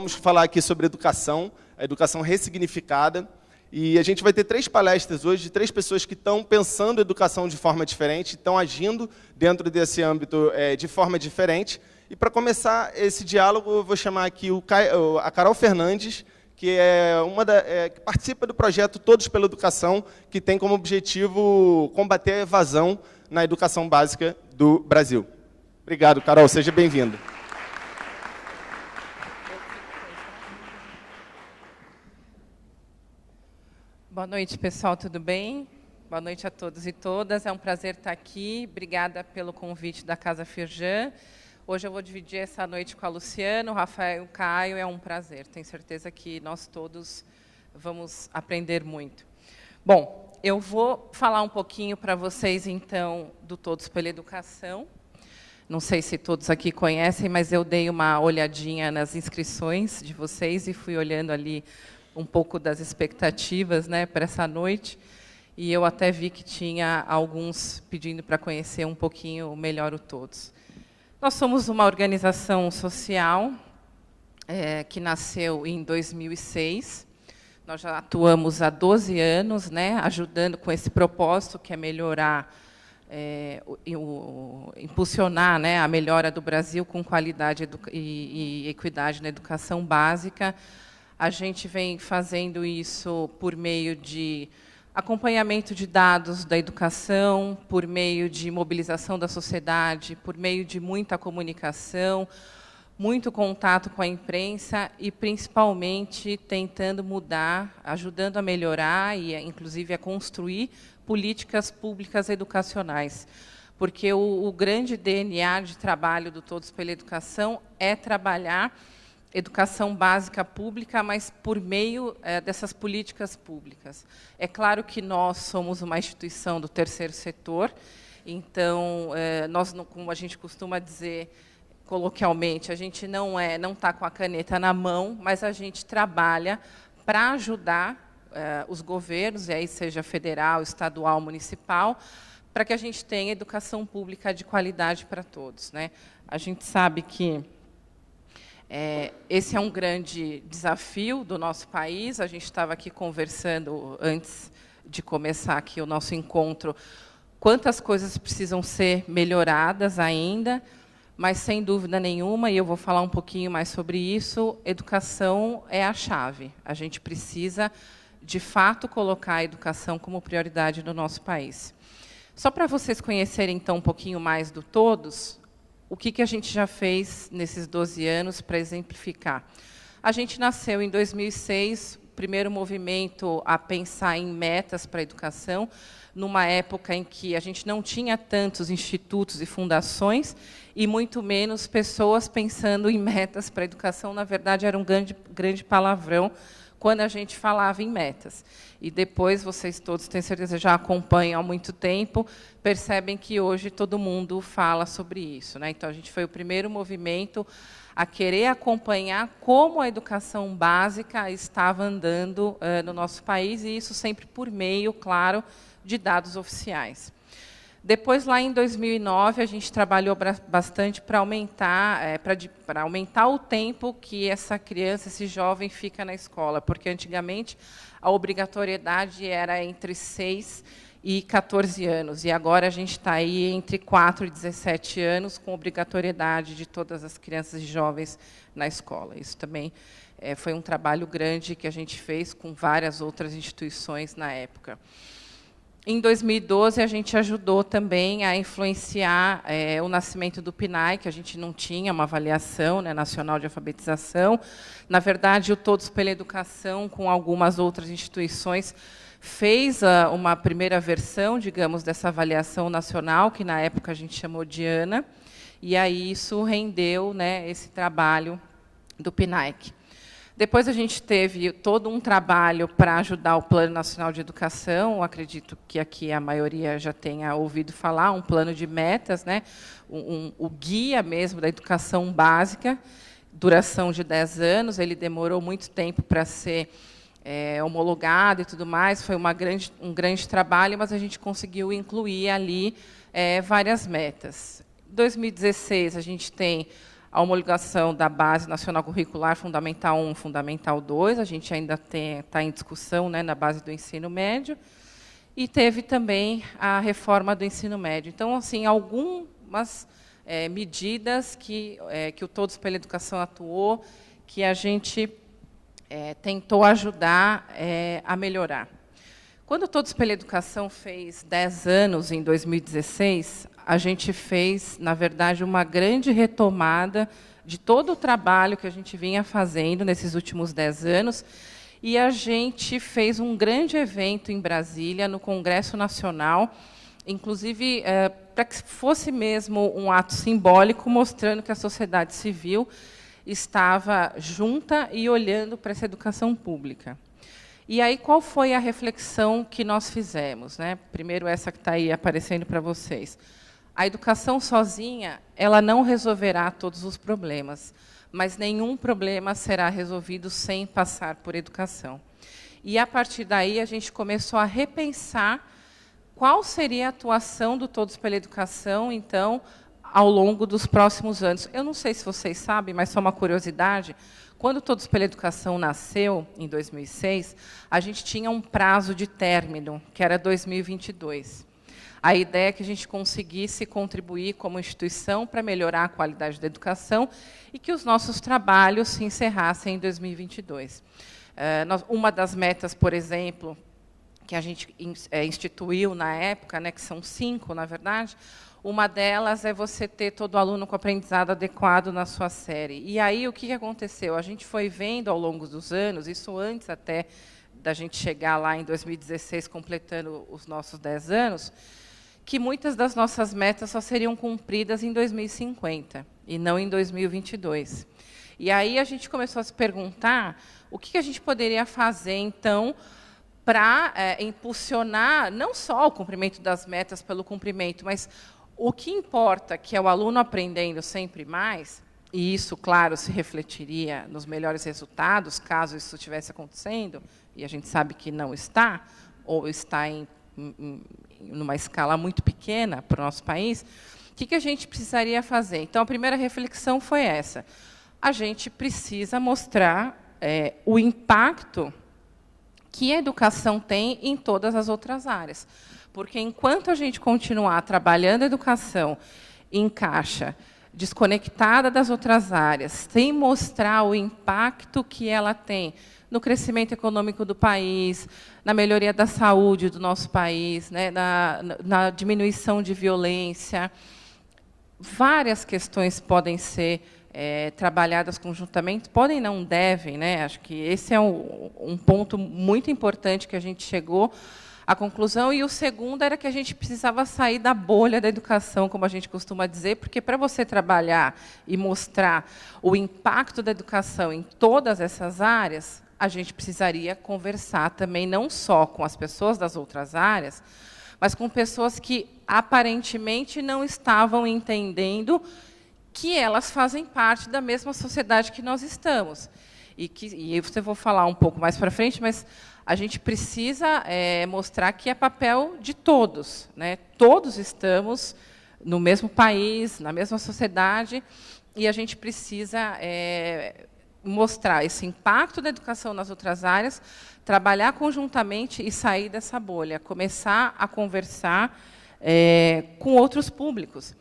vamos falar aqui sobre educação, a educação ressignificada. E a gente vai ter 3 palestras hoje de 3 pessoas que estão pensando educação de forma diferente, estão agindo dentro desse âmbito de forma diferente. E para começar esse diálogo, eu vou chamar aqui a Carol Fernandes, que que participa do projeto Todos pela Educação, que tem como objetivo combater a evasão na educação básica do Brasil. Obrigado, Carol. Seja bem-vinda. Boa noite, pessoal. Tudo bem? Boa noite a todos e todas. É um prazer estar aqui. Obrigada pelo convite da Casa Firjan. Hoje eu vou dividir essa noite com a Luciana, o Rafael e o Caio. É um prazer. Tenho certeza que nós todos vamos aprender muito. Bom, eu vou falar um pouquinho para vocês, então, do Todos pela Educação. Não sei se todos aqui conhecem, mas eu dei uma olhadinha nas inscrições de vocês e fui olhando ali um pouco das expectativas, né, para essa noite. E eu até vi que tinha alguns pedindo para conhecer um pouquinho melhor o Todos. Nós somos uma organização social que nasceu em 2006. Nós já atuamos há 12 anos, né, ajudando com esse propósito, que é melhorar, impulsionar, né, a melhora do Brasil com qualidade e equidade na educação básica. A gente vem fazendo isso por meio de acompanhamento de dados da educação, por meio de mobilização da sociedade, por meio de muita comunicação, muito contato com a imprensa e, principalmente, tentando mudar, ajudando a melhorar e, inclusive, a construir políticas públicas educacionais. Porque o grande DNA de trabalho do Todos pela Educação é trabalhar educação básica pública, mas por meio dessas políticas públicas. É claro que nós somos uma instituição do terceiro setor, então, nós, como a gente costuma dizer coloquialmente, a gente não está com a caneta na mão, mas a gente trabalha para ajudar os governos, e aí seja federal, estadual, municipal, para que a gente tenha educação pública de qualidade para todos, né? A gente sabe que esse é um grande desafio do nosso país. A gente estava aqui conversando, antes de começar aqui o nosso encontro, quantas coisas precisam ser melhoradas ainda, mas, sem dúvida nenhuma, e eu vou falar um pouquinho mais sobre isso, educação é a chave. A gente precisa, de fato, colocar a educação como prioridade no nosso país. Só para vocês conhecerem, então, um pouquinho mais do Todos, o que a gente já fez nesses 12 anos para exemplificar? A gente nasceu em 2006, o primeiro movimento a pensar em metas para a educação, numa época em que a gente não tinha tantos institutos e fundações, e muito menos pessoas pensando em metas para a educação. Na verdade, era um grande palavrão quando a gente falava em metas. E depois, vocês todos, tenho certeza, já acompanham há muito tempo, percebem que hoje todo mundo fala sobre isso, né? Então, a gente foi o primeiro movimento a querer acompanhar como a educação básica estava andando no nosso país, e isso sempre por meio, claro, de dados oficiais. Depois, lá em 2009, a gente trabalhou bastante para aumentar o tempo que essa criança, esse jovem, fica na escola, porque, antigamente, a obrigatoriedade era entre 6 e 14 anos, e agora a gente está aí entre 4 e 17 anos, com obrigatoriedade de todas as crianças e jovens na escola. Isso também foi um trabalho grande que a gente fez com várias outras instituições na época. Em 2012, a gente ajudou também a influenciar o nascimento do PNAE, que a gente não tinha uma avaliação, né, nacional de alfabetização. Na verdade, o Todos pela Educação, com algumas outras instituições, fez uma primeira versão, digamos, dessa avaliação nacional, que na época a gente chamou de ANA, e aí isso rendeu, né, esse trabalho do PNAEC. Depois a gente teve todo um trabalho para ajudar o Plano Nacional de Educação, acredito que aqui a maioria já tenha ouvido falar, um plano de metas, né? O guia mesmo da educação básica, duração de 10 anos, ele demorou muito tempo para ser homologado e tudo mais, foi um grande trabalho, mas a gente conseguiu incluir ali várias metas. Em 2016, a gente tem a homologação da Base Nacional Curricular Fundamental 1 e Fundamental 2, a gente ainda está em discussão, né, na base do ensino médio, e teve também a reforma do ensino médio. Então, assim, algumas medidas que o Todos pela Educação atuou, que a gente tentou ajudar a melhorar. Quando o Todos pela Educação fez 10 anos, em 2016, a gente fez, na verdade, uma grande retomada de todo o trabalho que a gente vinha fazendo nesses últimos 10 anos, e a gente fez um grande evento em Brasília, no Congresso Nacional, inclusive para que fosse mesmo um ato simbólico, mostrando que a sociedade civil estava junta e olhando para essa educação pública. E aí, qual foi a reflexão que nós fizemos, né? Primeiro, essa que está aí aparecendo para vocês. A educação sozinha, ela não resolverá todos os problemas, mas nenhum problema será resolvido sem passar por educação. E, a partir daí, a gente começou a repensar qual seria a atuação do Todos pela Educação, então, ao longo dos próximos anos. Eu não sei se vocês sabem, mas só uma curiosidade, quando o Todos pela Educação nasceu, em 2006, a gente tinha um prazo de término, que era 2022. A ideia é que a gente conseguisse contribuir como instituição para melhorar a qualidade da educação e que os nossos trabalhos se encerrassem em 2022. Uma das metas, por exemplo, que a gente instituiu na época, né, que são 5, na verdade, uma delas é você ter todo aluno com aprendizado adequado na sua série. E aí, o que aconteceu? A gente foi vendo, ao longo dos anos, isso antes até da gente chegar lá em 2016, completando os nossos 10 anos, que muitas das nossas metas só seriam cumpridas em 2050, e não em 2022. E aí a gente começou a se perguntar o que a gente poderia fazer, então, para impulsionar não só o cumprimento das metas pelo cumprimento, mas o que importa, que é o aluno aprendendo sempre mais, e isso, claro, se refletiria nos melhores resultados, caso isso estivesse acontecendo, e a gente sabe que não está, ou está numa escala muito pequena para o nosso país, o que a gente precisaria fazer? Então, a primeira reflexão foi essa. A gente precisa mostrar o impacto que a educação tem em todas as outras áreas. Porque, enquanto a gente continuar trabalhando a educação em caixa, desconectada das outras áreas, sem mostrar o impacto que ela tem no crescimento econômico do país, na melhoria da saúde do nosso país, né, na diminuição de violência, várias questões podem ser trabalhadas conjuntamente, podem, não devem, né? Acho que esse é um ponto muito importante que a gente chegou à conclusão. E o segundo era que a gente precisava sair da bolha da educação, como a gente costuma dizer, porque para você trabalhar e mostrar o impacto da educação em todas essas áreas, a gente precisaria conversar também não só com as pessoas das outras áreas, mas com pessoas que aparentemente não estavam entendendo que elas fazem parte da mesma sociedade que nós estamos. E eu vou falar um pouco mais para frente, mas a gente precisa mostrar que é papel de todos, né? Todos estamos no mesmo país, na mesma sociedade, e a gente precisa mostrar esse impacto da educação nas outras áreas, trabalhar conjuntamente e sair dessa bolha, começar a conversar com outros públicos.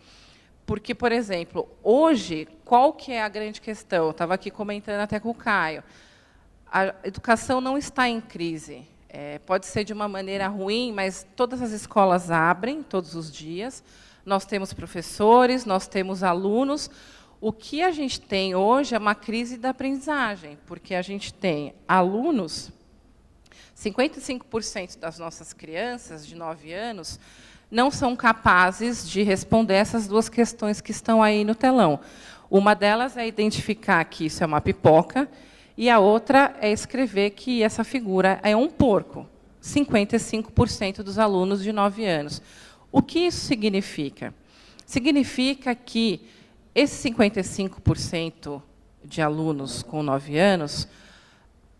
Porque, por exemplo, hoje, qual que é a grande questão? Eu estava aqui comentando até com o Caio. A educação não está em crise. Pode ser de uma maneira ruim, mas todas as escolas abrem todos os dias. Nós temos professores, nós temos alunos. O que a gente tem hoje é uma crise da aprendizagem, porque a gente tem alunos, 55% das nossas crianças de 9 anos não são capazes de responder essas duas questões que estão aí no telão. Uma delas é identificar que isso é uma pipoca, e a outra é escrever que essa figura é um porco. 55% dos alunos de 9 anos. O que isso significa? Significa que esses 55% de alunos com 9 anos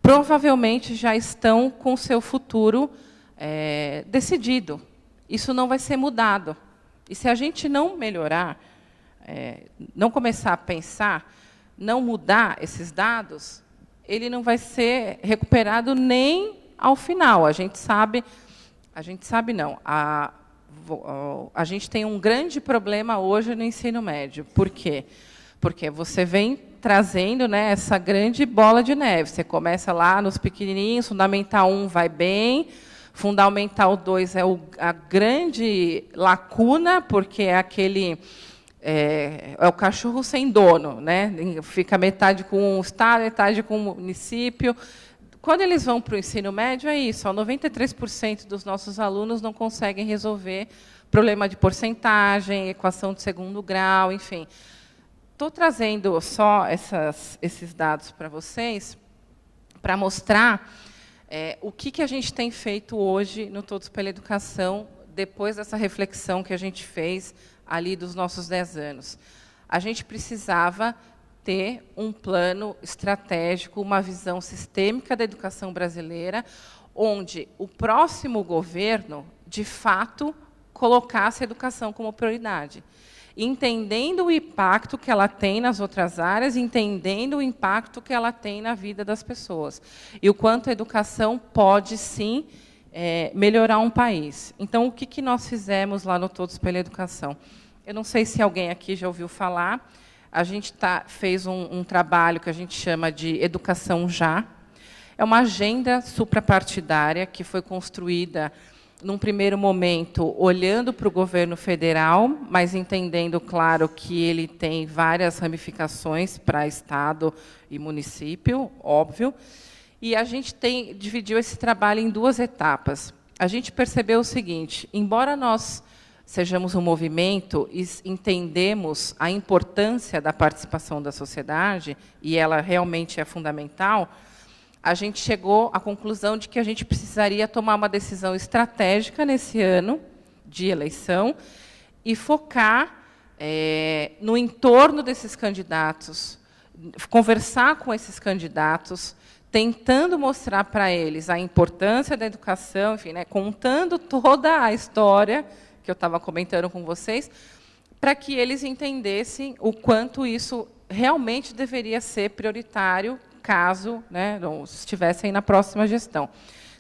provavelmente já estão com o seu futuro decidido. Isso não vai ser mudado. E se a gente não melhorar, não começar a pensar, não mudar esses dados, ele não vai ser recuperado nem ao final. A gente sabe não. A gente tem um grande problema hoje no ensino médio. Por quê? Porque você vem trazendo, né, essa grande bola de neve. Você começa lá nos pequenininhos, Fundamental 1 vai bem, Fundamental 2 é a grande lacuna, porque é aquele... É o cachorro sem dono, né? Fica metade com o Estado, metade com o município. Quando eles vão para o ensino médio, é isso. 93% dos nossos alunos não conseguem resolver problema de porcentagem, equação de segundo grau, enfim. Estou trazendo só esses dados para vocês, para mostrar o que a gente tem feito hoje no Todos pela Educação, depois dessa reflexão que a gente fez ali dos nossos 10 anos. A gente precisava ter um plano estratégico, uma visão sistêmica da educação brasileira, onde o próximo governo, de fato, colocasse a educação como prioridade, entendendo o impacto que ela tem nas outras áreas, entendendo o impacto que ela tem na vida das pessoas, e o quanto a educação pode, sim, melhorar um país. Então, o que nós fizemos lá no Todos pela Educação? Eu não sei se alguém aqui já ouviu falar, a gente fez um trabalho que a gente chama de Educação Já. É uma agenda suprapartidária que foi construída, num primeiro momento, olhando para o governo federal, mas entendendo, claro, que ele tem várias ramificações para Estado e município, óbvio. E a gente dividiu esse trabalho em 2 etapas. A gente percebeu o seguinte: embora nós sejamos um movimento e entendemos a importância da participação da sociedade, e ela realmente é fundamental, a gente chegou à conclusão de que a gente precisaria tomar uma decisão estratégica nesse ano de eleição e focar no entorno desses candidatos, conversar com esses candidatos, tentando mostrar para eles a importância da educação, enfim, né, contando toda a história que eu estava comentando com vocês, para que eles entendessem o quanto isso realmente deveria ser prioritário, caso, né, não estivessem na próxima gestão.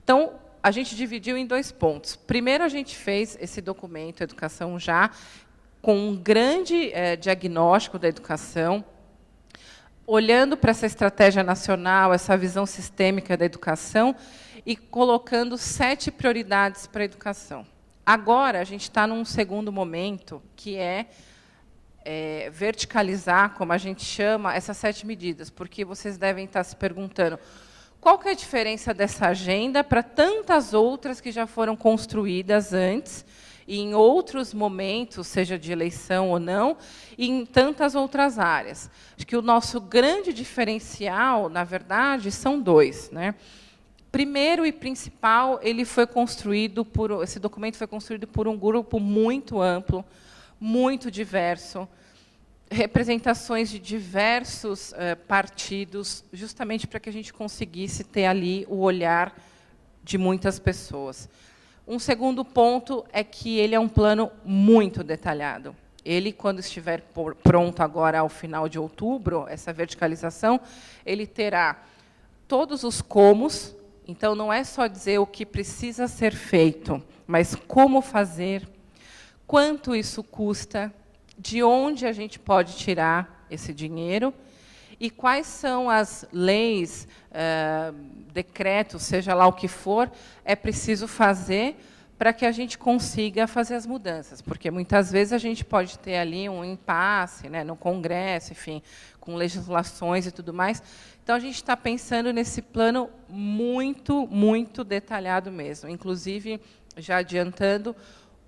Então, a gente dividiu em 2 pontos. Primeiro, a gente fez esse documento, Educação Já, com um grande diagnóstico da educação, olhando para essa estratégia nacional, essa visão sistêmica da educação, e colocando 7 prioridades para a educação. Agora, a gente está num segundo momento, que é verticalizar, como a gente chama, essas 7 medidas, porque vocês devem estar se perguntando qual que é a diferença dessa agenda para tantas outras que já foram construídas antes, e em outros momentos, seja de eleição ou não, e em tantas outras áreas. Acho que o nosso grande diferencial, na verdade, são 2, né? Primeiro e principal, esse documento foi construído por um grupo muito amplo, muito diverso, representações de diversos partidos, justamente para que a gente conseguisse ter ali o olhar de muitas pessoas. Um segundo ponto é que ele é um plano muito detalhado. Ele, quando estiver pronto agora, ao final de outubro, essa verticalização, ele terá todos os comos. Então, não é só dizer o que precisa ser feito, mas como fazer, quanto isso custa, de onde a gente pode tirar esse dinheiro e quais são as leis, decretos, seja lá o que for, é preciso fazer para que a gente consiga fazer as mudanças. Porque, muitas vezes, a gente pode ter ali um impasse, né, no Congresso, enfim, com legislações e tudo mais. Então, a gente está pensando nesse plano muito, muito detalhado mesmo. Inclusive, já adiantando,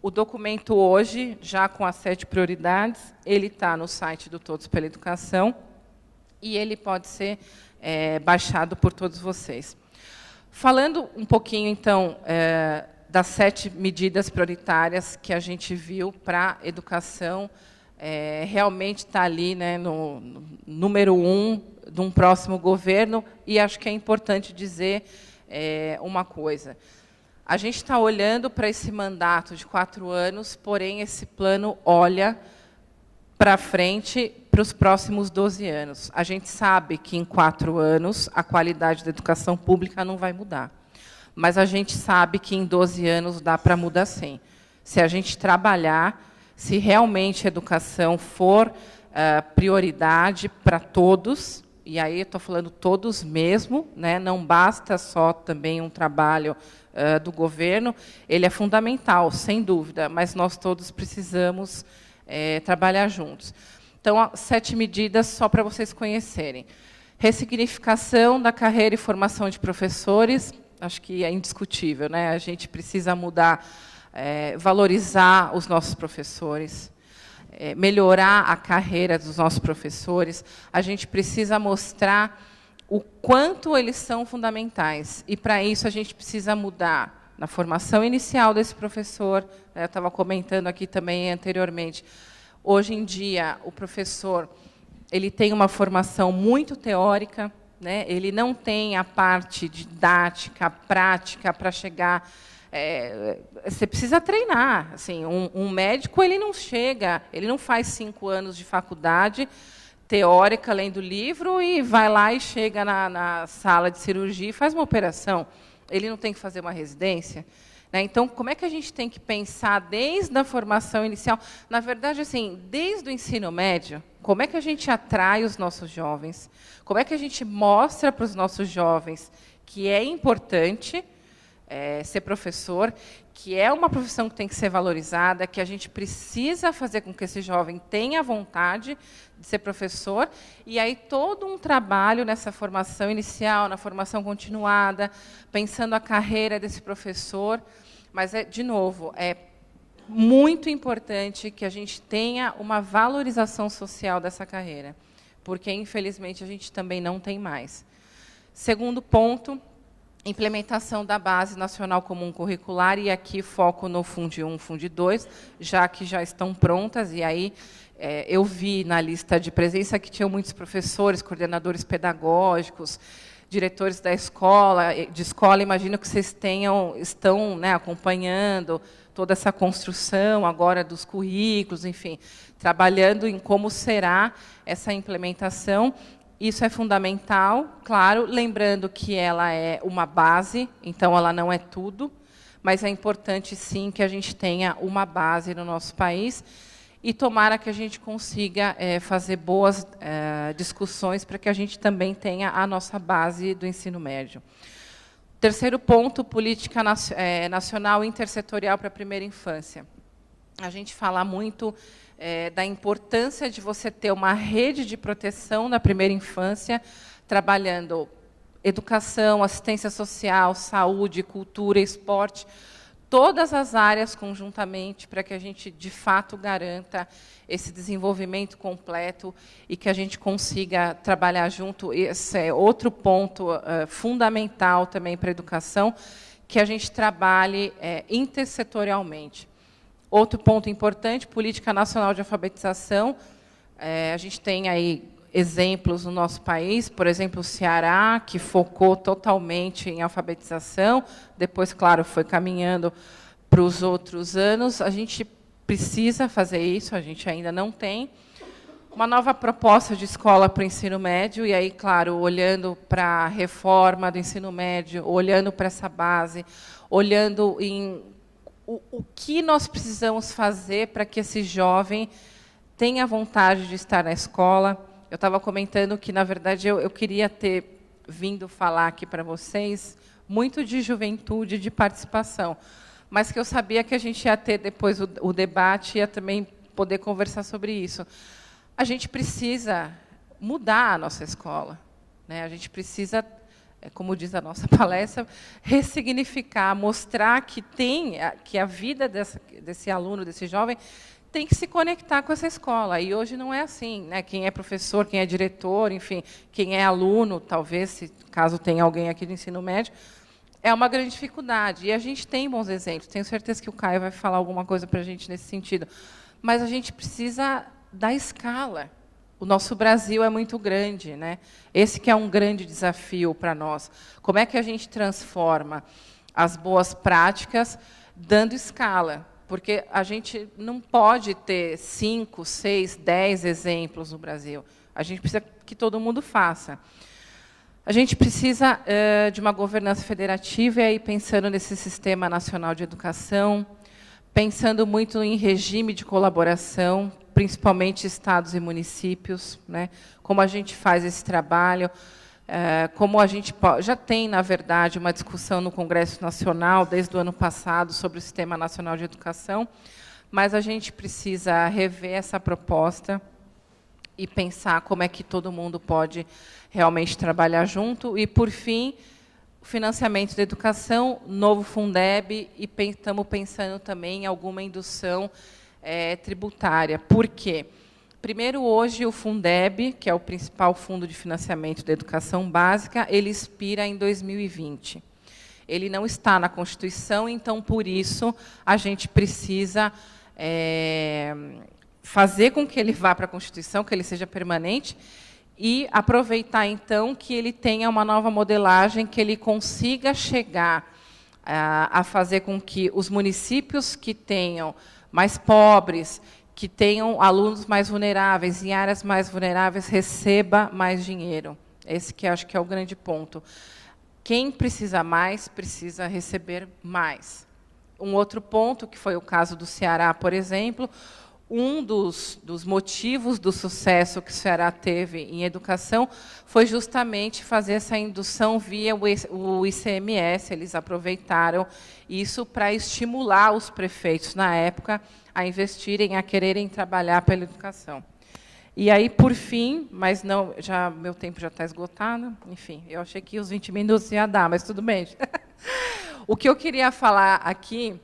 o documento hoje, já com as 7 prioridades, ele está no site do Todos pela Educação e ele pode ser baixado por todos vocês. Falando um pouquinho, então, das 7 medidas prioritárias que a gente viu para a educação, realmente está ali, né, no número 1 de um próximo governo, e acho que é importante dizer uma coisa. A gente está olhando para esse mandato de 4 anos, porém, esse plano olha para frente, para os próximos 12 anos. A gente sabe que, em 4 anos, a qualidade da educação pública não vai mudar. Mas a gente sabe que, em 12 anos, dá para mudar, sim. Se a gente trabalhar, se realmente a educação for prioridade para todos, e aí estou falando todos mesmo, né? Não basta só também um trabalho do governo, ele é fundamental, sem dúvida, mas nós todos precisamos trabalhar juntos. Então, 7 medidas só para vocês conhecerem. Ressignificação da carreira e formação de professores, acho que é indiscutível, né? A gente precisa mudar, valorizar os nossos professores, melhorar a carreira dos nossos professores. A gente precisa mostrar o quanto eles são fundamentais. E, para isso, a gente precisa mudar na formação inicial desse professor. Eu estava comentando aqui também anteriormente. Hoje em dia, o professor ele tem uma formação muito teórica, né? Ele não tem a parte didática, prática, para chegar... você precisa treinar. Assim, um médico ele não chega, ele não faz 5 anos de faculdade teórica, lendo livro, e vai lá e chega na sala de cirurgia e faz uma operação. Ele não tem que fazer uma residência. Né? Então, como é que a gente tem que pensar desde a formação inicial? Na verdade, assim, desde o ensino médio, como é que a gente atrai os nossos jovens? Como é que a gente mostra para os nossos jovens que é importante ser professor, que é uma profissão que tem que ser valorizada, que a gente precisa fazer com que esse jovem tenha vontade de ser professor, e aí todo um trabalho nessa formação inicial, na formação continuada, pensando a carreira desse professor. Mas, de novo, é muito importante que a gente tenha uma valorização social dessa carreira, porque, infelizmente, a gente também não tem mais. Segundo ponto, implementação da Base Nacional Comum Curricular, e aqui foco no Fundi 1, Fundi 2, já que já estão prontas, e aí eu vi na lista de presença que tinham muitos professores, coordenadores pedagógicos, diretores de escola, imagino que vocês estão, né, acompanhando toda essa construção agora dos currículos, enfim, trabalhando em como será essa implementação. Isso é fundamental, claro, lembrando que ela é uma base, então ela não é tudo, mas é importante, sim, que a gente tenha uma base no nosso país, e tomara que a gente consiga fazer boas discussões para que a gente também tenha a nossa base do ensino médio. Terceiro ponto, política nacional intersetorial para a primeira infância. A gente fala muito da importância de você ter uma rede de proteção na primeira infância, trabalhando educação, assistência social, saúde, cultura, esporte, todas as áreas conjuntamente, para que a gente, de fato, garanta esse desenvolvimento completo e que a gente consiga trabalhar junto. Esse é outro ponto fundamental também para a educação, que a gente trabalhe intersetorialmente. Outro ponto importante, política nacional de alfabetização. A gente tem aí exemplos no nosso país, por exemplo, o Ceará, que focou totalmente em alfabetização, depois, claro, foi caminhando para os outros anos. A gente precisa fazer isso, a gente ainda não tem. Uma nova proposta de escola para o ensino médio, e aí, claro, olhando para a reforma do ensino médio, olhando para essa base, olhando em o que nós precisamos fazer para que esse jovem tenha vontade de estar na escola. Eu estava comentando que, na verdade, eu queria ter vindo falar aqui para vocês muito de juventude, de participação, mas que eu sabia que a gente ia ter depois o debate e ia também poder conversar sobre isso. A gente precisa mudar a nossa escola, né? A gente precisa, como diz a nossa palestra, ressignificar, mostrar que a vida desse aluno, desse jovem, tem que se conectar com essa escola. E hoje não é assim, né? Quem é professor, quem é diretor, enfim, quem é aluno, talvez, caso tenha alguém aqui do ensino médio, é uma grande dificuldade. E a gente tem bons exemplos. Tenho certeza que o Caio vai falar alguma coisa para a gente nesse sentido. Mas a gente precisa da escala. O nosso Brasil é muito grande, né? Esse que é um grande desafio para nós. Como é que a gente transforma as boas práticas dando escala? porque a gente não pode ter 5, 6, 10 exemplos no Brasil. A gente precisa que todo mundo faça. A gente precisa de uma governança federativa, e aí pensando nesse Sistema Nacional de Educação, pensando muito em regime de colaboração, principalmente estados e municípios, né? Como a gente faz esse trabalho, como a gente já tem, na verdade, uma discussão no Congresso Nacional, desde o ano passado, sobre o Sistema Nacional de Educação, mas a gente precisa rever essa proposta e pensar como é que todo mundo pode realmente trabalhar junto. E, por fim, o financiamento da educação, novo Fundeb, e estamos pensando também em alguma indução tributária. Por quê? Primeiro, hoje, o Fundeb, que é o principal fundo de financiamento da educação básica, ele expira em 2020. Ele não está na Constituição, então, por isso, a gente precisa fazer com que ele vá para a Constituição, que ele seja permanente, e aproveitar, então, que ele tenha uma nova modelagem, que ele consiga chegar a fazer com que os municípios que tenham mais pobres, que tenham alunos mais vulneráveis, em áreas mais vulneráveis, receba mais dinheiro. Esse que acho que é o grande ponto. Quem precisa mais, precisa receber mais. Um outro ponto, que foi o caso do Ceará, por exemplo, um dos motivos do sucesso que o Ceará teve em educação foi justamente fazer essa indução via o ICMS. Eles aproveitaram isso para estimular os prefeitos, na época, a investirem, a quererem trabalhar pela educação. E aí, por fim, mas não, meu tempo já está esgotado, enfim, eu achei que os 20 minutos ia dar, mas tudo bem. O que eu queria falar aqui,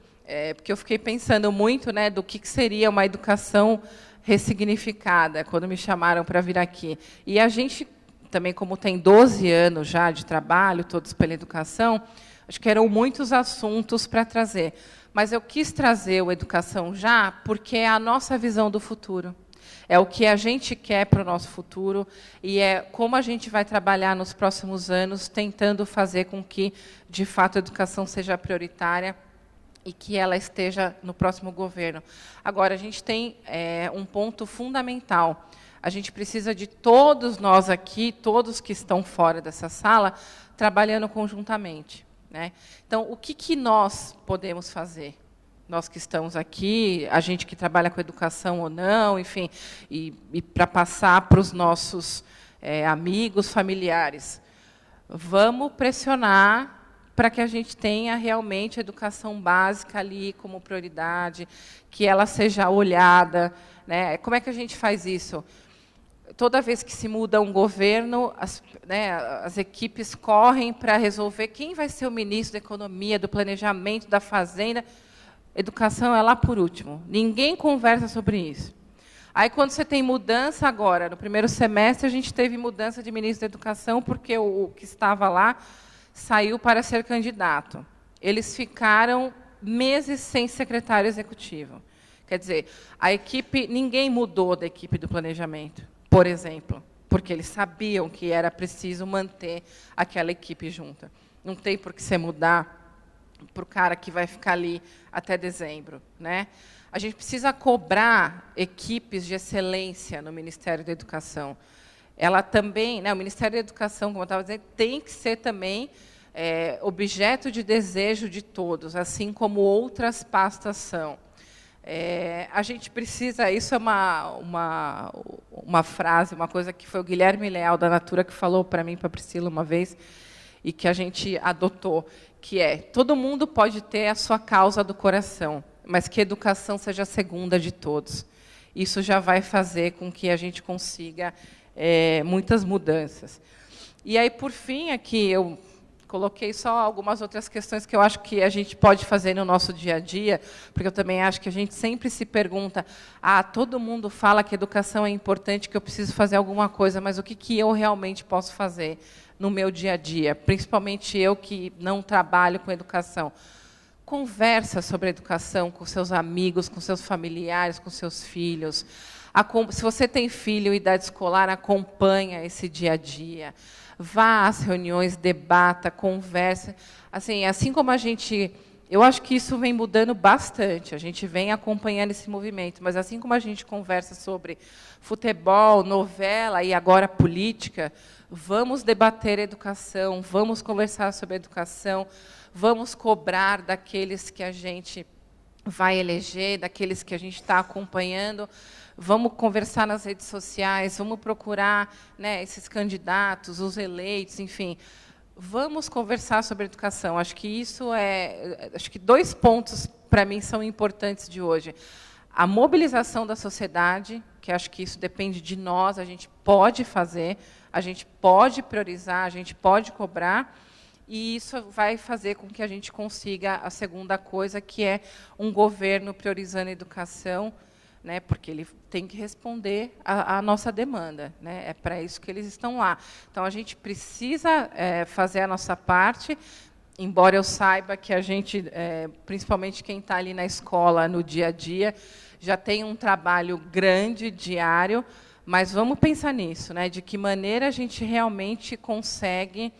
porque eu fiquei pensando muito, né, do que seria uma educação ressignificada, quando me chamaram para vir aqui. E a gente, também, como tem 12 anos já de trabalho, todos pela educação, acho que eram muitos assuntos para trazer. Mas eu quis trazer o Educação Já porque é a nossa visão do futuro. É o que a gente quer para o nosso futuro e é como a gente vai trabalhar nos próximos anos, tentando fazer com que, de fato, a educação seja prioritária e que ela esteja no próximo governo. Agora, a gente tem um ponto fundamental. A gente precisa de todos nós aqui, todos que estão fora dessa sala, trabalhando conjuntamente, né? Então, o que nós podemos fazer? Nós que estamos aqui, a gente que trabalha com educação ou não, enfim, e para passar para os nossos amigos, familiares. Vamos pressionar para que a gente tenha realmente a educação básica ali como prioridade, que ela seja olhada, né? Como é que a gente faz isso? Toda vez que se muda um governo, as equipes correm para resolver quem vai ser o ministro da Economia, do Planejamento, da Fazenda. Educação é lá por último. Ninguém conversa sobre isso. Aí, quando você tem mudança agora, no primeiro semestre, a gente teve mudança de ministro da Educação, porque o que estava lá saiu para ser candidato. Eles ficaram meses sem secretário executivo. Quer dizer, a equipe, ninguém mudou da equipe do planejamento, por exemplo, porque eles sabiam que era preciso manter aquela equipe junta. Não tem por que você mudar para o cara que vai ficar ali até dezembro, né? A gente precisa cobrar equipes de excelência no Ministério da Educação. Ela também, né, o Ministério da Educação, como eu estava dizendo, tem que ser também objeto de desejo de todos, assim como outras pastas são. A gente precisa, isso é uma frase, uma coisa que foi o Guilherme Leal, da Natura, que falou para mim, para a Priscila, uma vez, e que a gente adotou, que todo mundo pode ter a sua causa do coração, mas que a educação seja a segunda de todos. Isso já vai fazer com que a gente consiga muitas mudanças. E aí, por fim, aqui eu coloquei só algumas outras questões que eu acho que a gente pode fazer no nosso dia a dia, porque eu também acho que a gente sempre se pergunta, todo mundo fala que a educação é importante, que eu preciso fazer alguma coisa, mas o que eu realmente posso fazer no meu dia a dia, principalmente eu que não trabalho com educação? Conversa sobre a educação com seus amigos, com seus familiares, com seus filhos. Se você tem filho em idade escolar, acompanha esse dia a dia. Vá às reuniões, debata, converse. Assim como a gente Eu acho que isso vem mudando bastante, a gente vem acompanhando esse movimento, mas assim como a gente conversa sobre futebol, novela e agora política, vamos debater educação, vamos conversar sobre educação, vamos cobrar daqueles que a gente vai eleger, daqueles que a gente está acompanhando, vamos conversar nas redes sociais, vamos procurar, né, esses candidatos, os eleitos, enfim. Vamos conversar sobre educação. Acho que 2 pontos, para mim, são importantes de hoje. A mobilização da sociedade, que acho que isso depende de nós, a gente pode fazer, a gente pode priorizar, a gente pode cobrar, e isso vai fazer com que a gente consiga a segunda coisa, que é um governo priorizando a educação, né, porque ele tem que responder à nossa demanda, né, é para isso que eles estão lá. Então, a gente precisa fazer a nossa parte, embora eu saiba que a gente, principalmente quem está ali na escola, no dia a dia, já tem um trabalho grande, diário, mas vamos pensar nisso, né, de que maneira a gente realmente consegue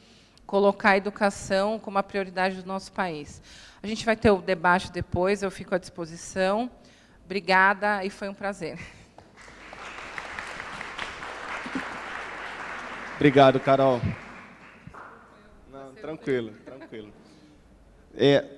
colocar a educação como a prioridade do nosso país. A gente vai ter o debate depois, eu fico à disposição. Obrigada, e foi um prazer. Obrigado, Carol. Não, tranquilo, tranquilo.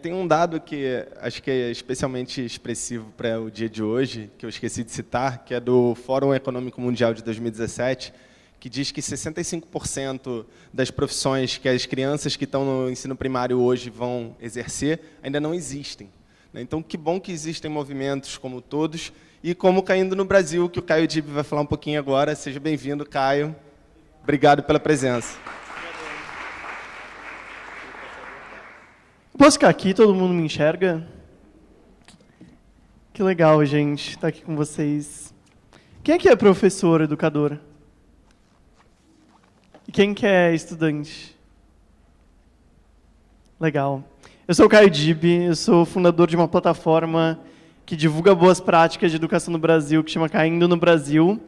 Tem um dado que acho que é especialmente expressivo para o dia de hoje, que eu esqueci de citar, que é do Fórum Econômico Mundial de 2017, que diz que 65% das profissões que as crianças que estão no ensino primário hoje vão exercer ainda não existem. Então, que bom que existem movimentos como todos, e como Caindo no Brasil, que o Caio Dib vai falar um pouquinho agora. Seja bem-vindo, Caio. Obrigado pela presença. Posso ficar aqui? Todo mundo me enxerga? Que legal, gente, estar aqui com vocês. Quem é que é professor, educador? E quem que é estudante? Legal. Eu sou o Caio Dib, eu sou fundador de uma plataforma que divulga boas práticas de educação no Brasil, que chama Caindo no Brasil.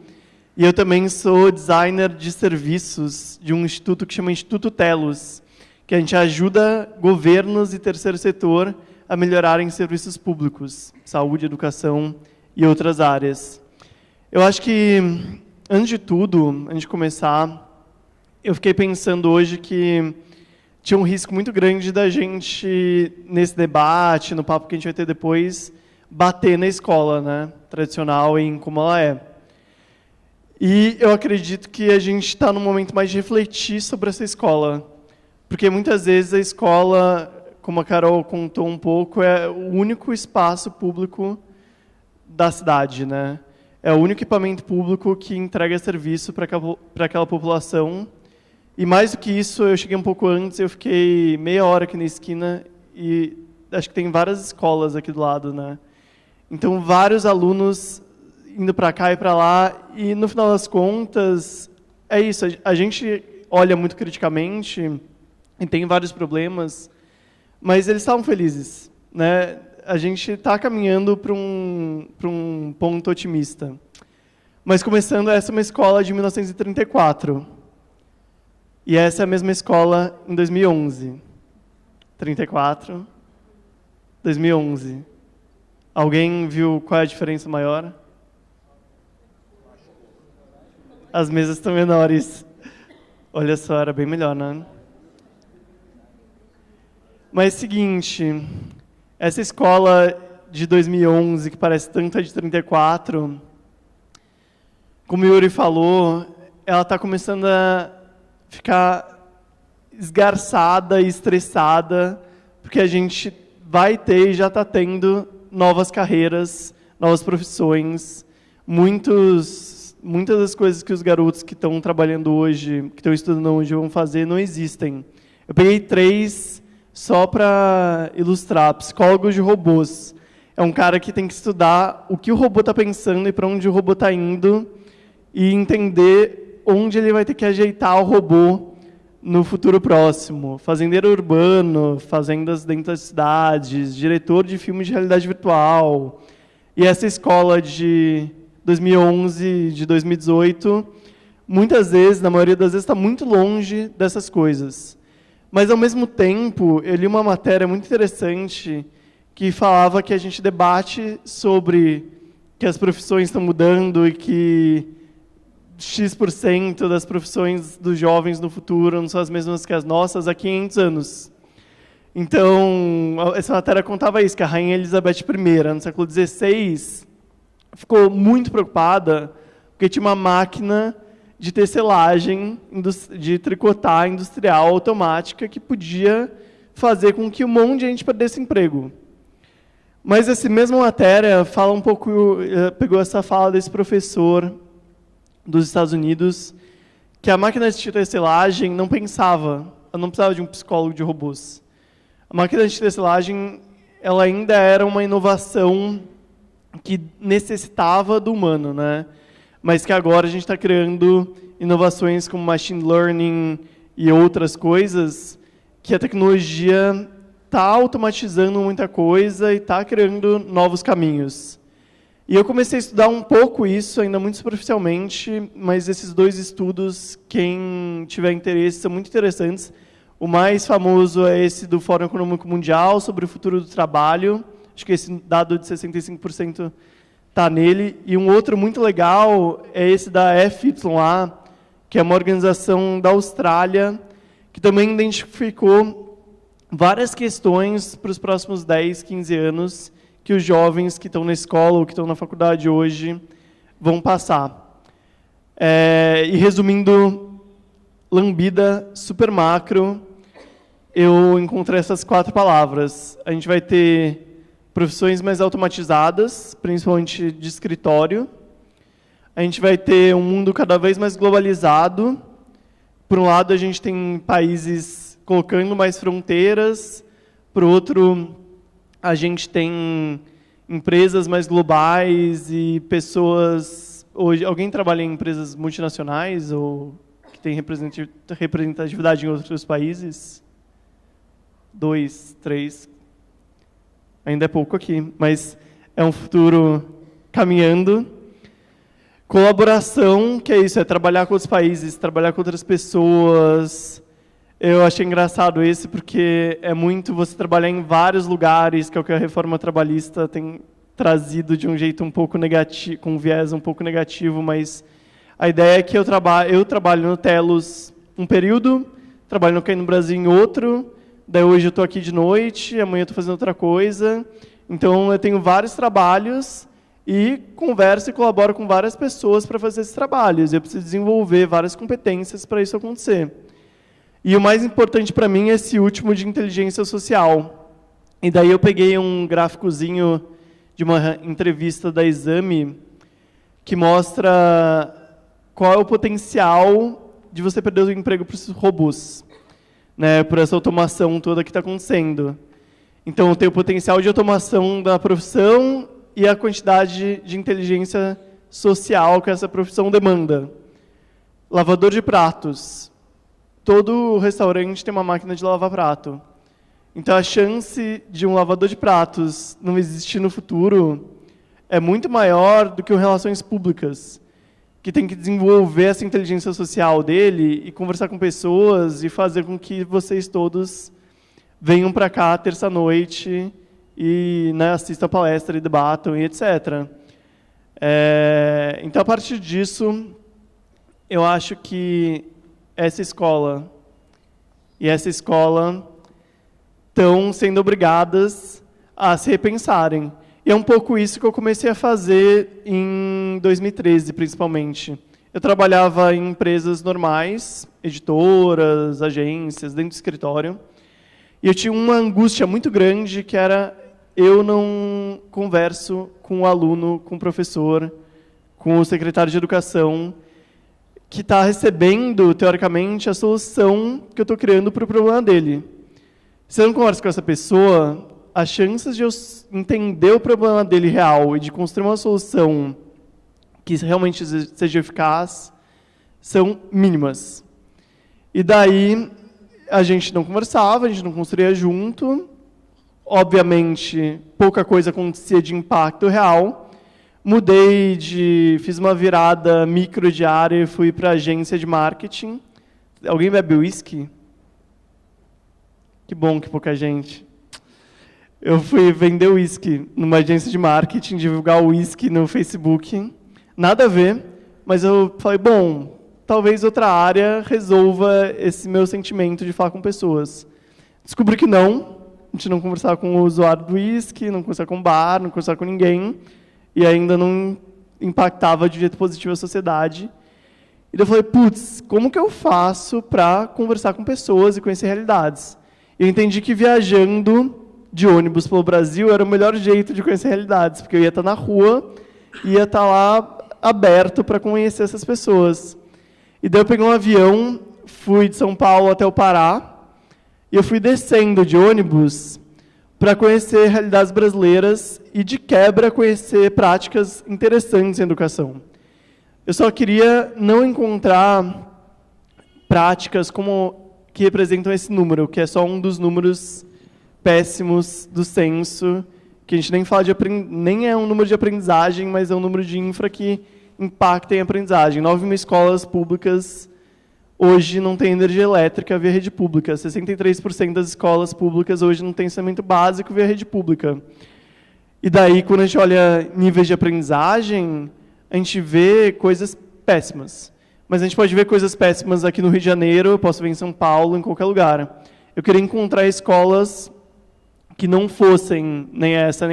E eu também sou designer de serviços de um instituto que chama Instituto Telos, que a gente ajuda governos e terceiro setor a melhorarem serviços públicos, saúde, educação e outras áreas. Eu acho que, antes de tudo, antes de começar, eu fiquei pensando hoje que tinha um risco muito grande da gente, nesse debate, no papo que a gente vai ter depois, bater na escola, né, tradicional em como ela é. E eu acredito que a gente está no momento mais de refletir sobre essa escola. Porque muitas vezes a escola, como a Carol contou um pouco, é o único espaço público da cidade, né? É o único equipamento público que entrega serviço para aquela população. E mais do que isso, eu cheguei um pouco antes, eu fiquei meia hora aqui na esquina e acho que tem várias escolas aqui do lado, né? Então, vários alunos indo para cá e para lá, e no final das contas, é isso, a gente olha muito criticamente e tem vários problemas, mas eles estavam felizes, né? A gente está caminhando para um ponto otimista. Mas começando, essa é uma escola de 1934. E essa é a mesma escola em 2011. 34, 2011. Alguém viu qual é a diferença maior? As mesas estão menores. Olha só, era bem melhor, né? Mas é o seguinte, essa escola de 2011, que parece tanto a de 34, como o Yuri falou, ela está começando a ficar esgarçada e estressada, porque a gente vai ter e já está tendo novas carreiras, novas profissões. Muitas das coisas que os garotos que estão trabalhando hoje, que estão estudando hoje, vão fazer, não existem. Eu peguei 3 só para ilustrar. Psicólogos de robôs. É um cara que tem que estudar o que o robô está pensando e para onde o robô está indo e entender onde ele vai ter que ajeitar o robô no futuro próximo. Fazendeiro urbano, fazendas dentro das cidades, diretor de filmes de realidade virtual. E essa escola de 2011, de 2018, muitas vezes, na maioria das vezes, está muito longe dessas coisas. Mas, ao mesmo tempo, eu li uma matéria muito interessante que falava que a gente debate sobre que as profissões estão mudando e que X% das profissões dos jovens no futuro não são as mesmas que as nossas há 500 anos. Então, essa matéria contava isso, que a Rainha Elizabeth I, no século XVI, ficou muito preocupada porque tinha uma máquina de tecelagem, de tricotar industrial automática que podia fazer com que um monte de gente perdesse emprego. Mas essa mesma matéria fala um pouco, pegou essa fala desse professor dos Estados Unidos, que a máquina de tecelagem não precisava de um psicólogo de robôs. A máquina de tecelagem, ela ainda era uma inovação que necessitava do humano, né? Mas que agora a gente está criando inovações como machine learning e outras coisas, que a tecnologia está automatizando muita coisa e está criando novos caminhos. E eu comecei a estudar um pouco isso, ainda muito superficialmente, mas esses 2 estudos, quem tiver interesse, são muito interessantes. O mais famoso é esse do Fórum Econômico Mundial, sobre o futuro do trabalho. Acho que esse dado de 65% está nele. E um outro muito legal é esse da FYA, que é uma organização da Austrália, que também identificou várias questões para os próximos 10, 15 anos, que os jovens que estão na escola ou que estão na faculdade hoje vão passar. E resumindo, lambida super macro, eu encontrei essas 4 palavras. A gente vai ter profissões mais automatizadas, principalmente de escritório. A gente vai ter um mundo cada vez mais globalizado. Por um lado, a gente tem países colocando mais fronteiras, por outro, a gente tem empresas mais globais e pessoas... Hoje, alguém trabalha em empresas multinacionais ou que tem representatividade em outros países? 2, 3. Ainda é pouco aqui, mas é um futuro caminhando. Colaboração, que é isso, é trabalhar com outros países, trabalhar com outras pessoas. Eu achei engraçado esse, porque é muito você trabalhar em vários lugares, que é o que a reforma trabalhista tem trazido de um jeito um pouco negativo, com um viés um pouco negativo, mas a ideia é que eu trabalho no Telos um período, trabalho no Caí no Brasil em outro, daí hoje eu estou aqui de noite, amanhã eu estou fazendo outra coisa. Então eu tenho vários trabalhos e converso e colaboro com várias pessoas para fazer esses trabalhos. Eu preciso desenvolver várias competências para isso acontecer. E o mais importante para mim é esse último de inteligência social. E daí eu peguei um gráficozinho de uma entrevista da Exame que mostra qual é o potencial de você perder o emprego para os robôs, né, por essa automação toda que está acontecendo. Então, tem o potencial de automação da profissão e a quantidade de inteligência social que essa profissão demanda. Lavador de pratos. Todo restaurante tem uma máquina de lavar prato. Então, a chance de um lavador de pratos não existir no futuro é muito maior do que o Relações Públicas, que tem que desenvolver essa inteligência social dele e conversar com pessoas e fazer com que vocês todos venham para cá terça-noite e, né, assistam a palestra e debatam e etc. Então, a partir disso, eu acho que essa escola e essa escola estão sendo obrigadas a se repensarem. E é um pouco isso que eu comecei a fazer em 2013, principalmente. Eu trabalhava em empresas normais, editoras, agências, dentro do escritório, e eu tinha uma angústia muito grande, que era eu não converso com o aluno, com o professor, com o secretário de educação, que está recebendo, teoricamente, a solução que eu estou criando para o problema dele. Se eu não converso com essa pessoa, as chances de eu entender o problema dele real e de construir uma solução que realmente seja eficaz são mínimas. E daí a gente não conversava, a gente não construía junto. Obviamente, pouca coisa acontecia de impacto real. Fiz uma virada micro de área e fui para a agência de marketing. Alguém bebe whisky? Que bom que pouca gente. Eu fui vender uísque numa agência de marketing, divulgar o uísque no Facebook. Nada a ver, mas eu falei, bom, talvez outra área resolva esse meu sentimento de falar com pessoas. Descobri que não. A gente não conversava com o usuário do uísque, não conversava com o bar, não conversava com ninguém. E ainda não impactava de jeito positivo a sociedade. E daí eu falei, putz, como que eu faço para conversar com pessoas e conhecer realidades? Eu entendi que viajando de ônibus pelo Brasil era o melhor jeito de conhecer realidades, porque eu ia estar na rua, ia estar lá aberto para conhecer essas pessoas. E daí eu peguei um avião, fui de São Paulo até o Pará, e eu fui descendo de ônibus para conhecer realidades brasileiras e, de quebra, conhecer práticas interessantes em educação. Eu só queria não encontrar práticas como que representam esse número, que é só um dos números péssimos do censo, que a gente nem fala de nem é um número de aprendizagem, mas é um número de infra que impacta em aprendizagem. 9 mil escolas públicas hoje não têm energia elétrica via rede pública. 63% das escolas públicas hoje não têm saneamento básico via rede pública. E daí, quando a gente olha níveis de aprendizagem, a gente vê coisas péssimas. Mas a gente pode ver coisas péssimas aqui no Rio de Janeiro, eu posso ver em São Paulo, em qualquer lugar. Eu queria encontrar escolas que não fossem nem essa,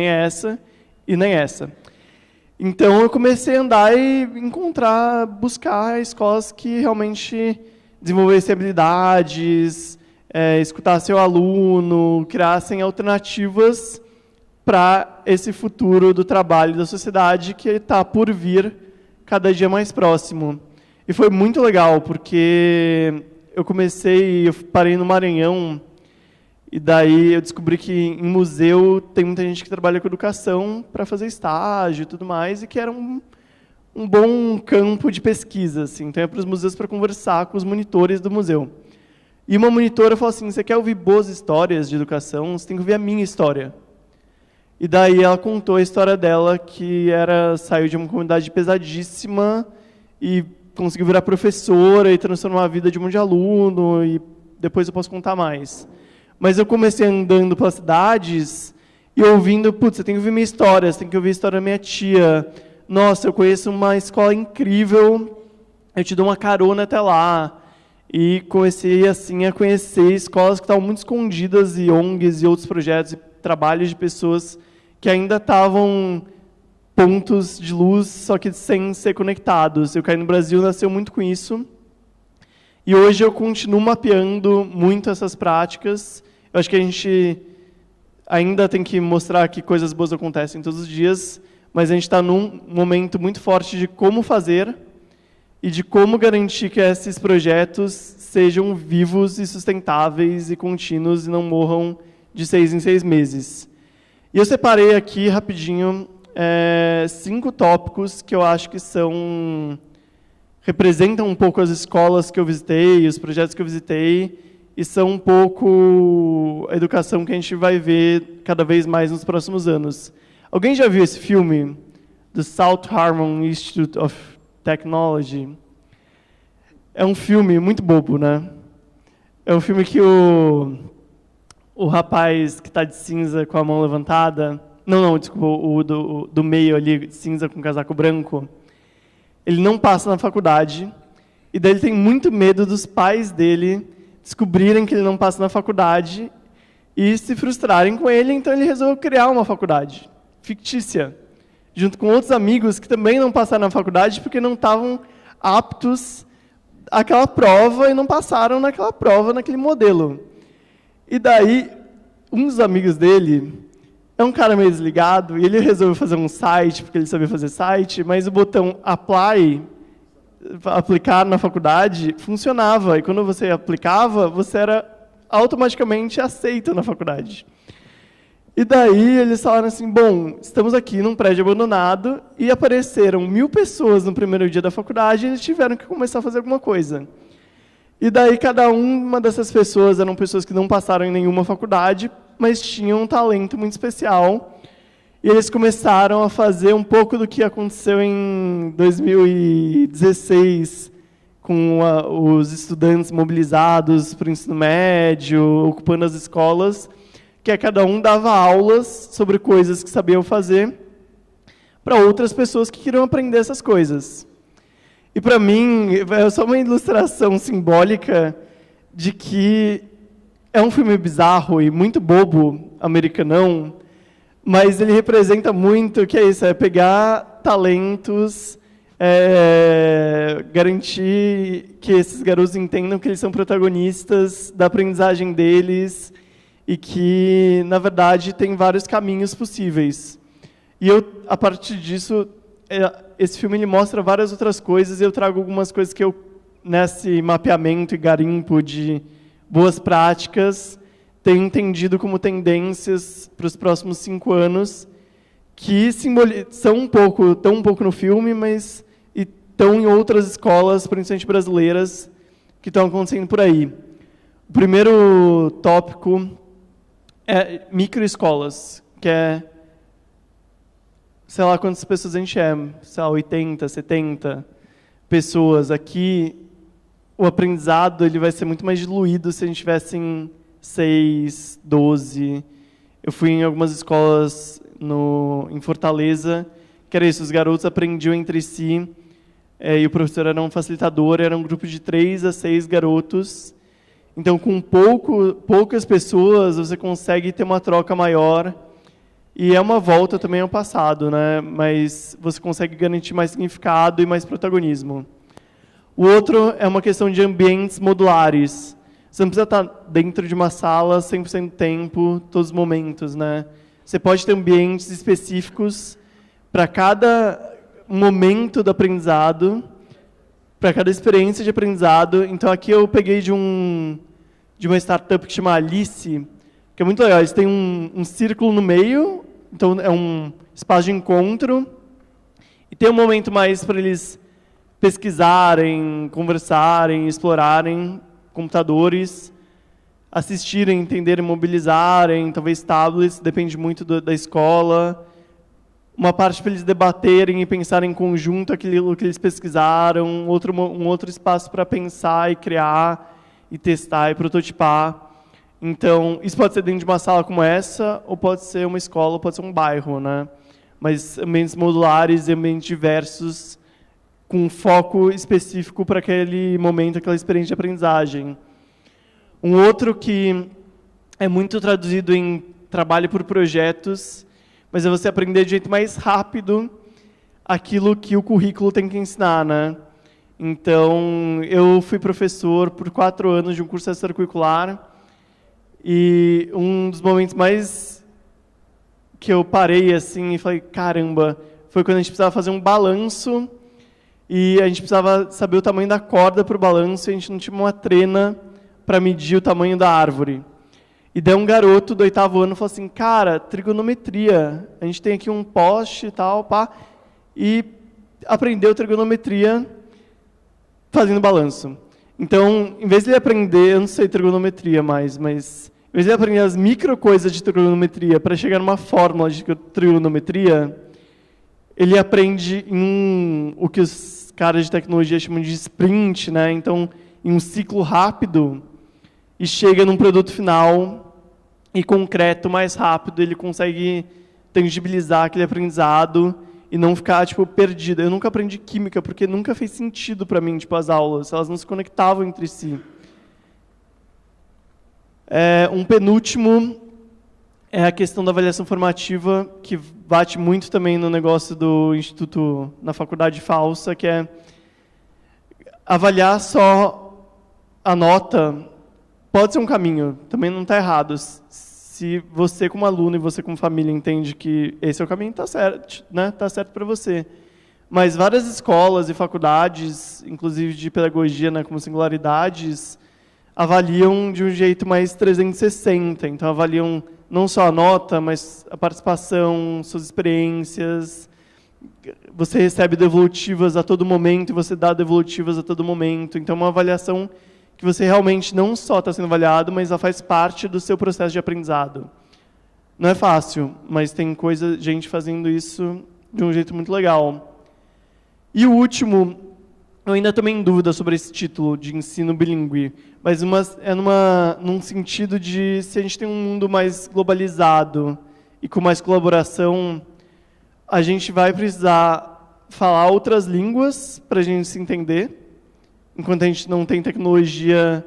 e nem essa. Então, eu comecei a andar e buscar escolas que realmente desenvolvessem habilidades, escutassem o aluno, criassem alternativas para esse futuro do trabalho da sociedade que está por vir cada dia mais próximo. E foi muito legal, porque eu parei no Maranhão, e daí eu descobri que em museu tem muita gente que trabalha com educação para fazer estágio e tudo mais, e que era um bom campo de pesquisa. Assim. Então, eu ia para os museus para conversar com os monitores do museu. E uma monitora falou assim, você quer ouvir boas histórias de educação? Você tem que ouvir a minha história. E daí ela contou a história dela, que saiu de uma comunidade pesadíssima e conseguiu virar professora e transformar a vida de um monte de aluno, e depois eu posso contar mais. Mas eu comecei andando pelas cidades e ouvindo, putz, você tem que ouvir minha história, você tem que ouvir a história da minha tia. Nossa, eu conheço uma escola incrível, eu te dou uma carona até lá. E comecei, assim, a conhecer escolas que estavam muito escondidas, e ONGs e outros projetos e trabalhos de pessoas que ainda estavam pontos de luz, só que sem ser conectados. Eu Caí no Brasil nasceu muito com isso. E hoje eu continuo mapeando muito essas práticas. Eu acho que a gente ainda tem que mostrar que coisas boas acontecem todos os dias, mas a gente está num momento muito forte de como fazer e de como garantir que esses projetos sejam vivos e sustentáveis e contínuos e não morram de 6 em 6 meses. E eu separei aqui, rapidinho, 5 tópicos que eu acho que representam um pouco as escolas que eu visitei, os projetos que eu visitei, e são um pouco a educação que a gente vai ver cada vez mais nos próximos anos. Alguém já viu esse filme, do South Harmon Institute of Technology? É um filme muito bobo, né? É um filme que o rapaz que está de cinza com a mão levantada, desculpa, o do meio ali, de cinza com casaco branco, ele não passa na faculdade, e daí ele tem muito medo dos pais dele descobrirem que ele não passa na faculdade e se frustrarem com ele, então ele resolveu criar uma faculdade fictícia, junto com outros amigos que também não passaram na faculdade porque não estavam aptos àquela prova e não passaram naquela prova, naquele modelo. E daí, um dos amigos dele é um cara meio desligado, e ele resolveu fazer um site, porque ele sabia fazer site, mas o botão apply, aplicar na faculdade, funcionava. E quando você aplicava, você era automaticamente aceito na faculdade. E daí eles falaram assim, bom, estamos aqui num prédio abandonado, e apareceram 1000 pessoas no primeiro dia da faculdade, e eles tiveram que começar a fazer alguma coisa. E daí cada uma dessas pessoas eram pessoas que não passaram em nenhuma faculdade, mas tinham um talento muito especial. E eles começaram a fazer um pouco do que aconteceu em 2016, com os estudantes mobilizados para o ensino médio, ocupando as escolas, que cada um dava aulas sobre coisas que sabiam fazer para outras pessoas que queriam aprender essas coisas. E para mim, é só uma ilustração simbólica de que é um filme bizarro e muito bobo, americanão, mas ele representa muito que é isso, é pegar talentos, garantir que esses garotos entendam que eles são protagonistas da aprendizagem deles e que, na verdade, tem vários caminhos possíveis. E eu, a partir disso, esse filme ele mostra várias outras coisas e eu trago algumas coisas que eu, nesse mapeamento e garimpo de boas práticas, tenho entendido como tendências para os próximos 5 anos, que estão um pouco no filme, mas estão em outras escolas, principalmente brasileiras, que estão acontecendo por aí. O primeiro tópico é microescolas, que é, sei lá quantas pessoas a gente é, sei lá, 80, 70 pessoas. Aqui, o aprendizado ele vai ser muito mais diluído se a gente tivesse em 6, 12. Eu fui em algumas escolas em Fortaleza, que era isso, os garotos aprendiam entre si, e o professor era um facilitador, era um grupo de 3 a 6 garotos. Então, com poucas pessoas, você consegue ter uma troca maior, e é uma volta também ao passado, né? Mas você consegue garantir mais significado e mais protagonismo. O outro é uma questão de ambientes modulares. Você não precisa estar dentro de uma sala 100% do tempo, todos os momentos, né? Você pode ter ambientes específicos para cada momento do aprendizado, para cada experiência de aprendizado. Então, aqui eu peguei de uma startup que chama Alice, que é muito legal. Eles têm um círculo no meio, então é um espaço de encontro, e tem um momento mais para eles pesquisarem, conversarem, explorarem computadores, assistirem, entenderem, mobilizarem, talvez tablets, depende muito da escola. Uma parte para eles debaterem e pensarem em conjunto aquilo que eles pesquisaram, um outro espaço para pensar e criar, e testar e prototipar. Então, isso pode ser dentro de uma sala como essa, ou pode ser uma escola, ou pode ser um bairro, né? Mas ambientes modulares e ambientes diversos, com foco específico para aquele momento, aquela experiência de aprendizagem. Um outro que é muito traduzido em trabalho por projetos, mas é você aprender de jeito mais rápido aquilo que o currículo tem que ensinar, né? Então, eu fui professor por 4 anos de um curso extracurricular, e um dos momentos mais que eu parei assim e falei, caramba, foi quando a gente precisava fazer um balanço, e a gente precisava saber o tamanho da corda para o balanço, e a gente não tinha uma trena para medir o tamanho da árvore. E daí um garoto do 8º ano falou assim, cara, trigonometria, a gente tem aqui um poste e tal, pá, e aprendeu trigonometria fazendo balanço. Então, em vez de ele aprender, eu não sei trigonometria mais, mas em vez de ele aprender as micro coisas de trigonometria para chegar numa fórmula de trigonometria, ele aprende em o que os caras de tecnologia chamam de sprint, né? Então, em um ciclo rápido, e chega num produto final e concreto mais rápido, ele consegue tangibilizar aquele aprendizado e não ficar tipo perdido. Eu nunca aprendi química porque nunca fez sentido para mim, tipo as aulas, elas não se conectavam entre si. Um penúltimo é a questão da avaliação formativa, que bate muito também no negócio do Instituto, na faculdade falsa, que é avaliar só a nota. Pode ser um caminho, também não está errado. Se você como aluno e você como família entende que esse é o caminho, está certo, né? Está certo para você. Mas várias escolas e faculdades, inclusive de pedagogia, né, como singularidades, avaliam de um jeito mais 360. Então, avaliam não só a nota, mas a participação, suas experiências. Você recebe devolutivas a todo momento e você dá devolutivas a todo momento. Então, é uma avaliação que você realmente não só está sendo avaliado, mas ela faz parte do seu processo de aprendizado. Não é fácil, mas tem gente fazendo isso de um jeito muito legal. E o último eu ainda estou em dúvida sobre esse título de ensino bilíngue, mas num sentido de, se a gente tem um mundo mais globalizado e com mais colaboração, a gente vai precisar falar outras línguas para a gente se entender, enquanto a gente não tem tecnologia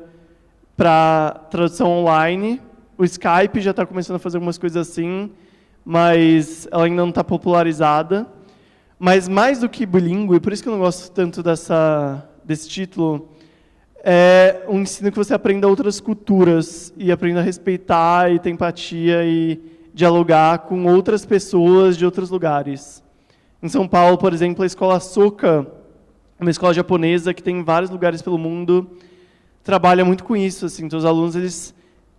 para tradução online. O Skype já está começando a fazer algumas coisas assim, mas ela ainda não está popularizada. Mas mais do que bilíngue, por isso que eu não gosto tanto desse título, é um ensino que você aprenda outras culturas e aprenda a respeitar e ter empatia e dialogar com outras pessoas de outros lugares. Em São Paulo, por exemplo, a escola Soka, uma escola japonesa que tem em vários lugares pelo mundo, trabalha muito com isso. Assim, então, os alunos eles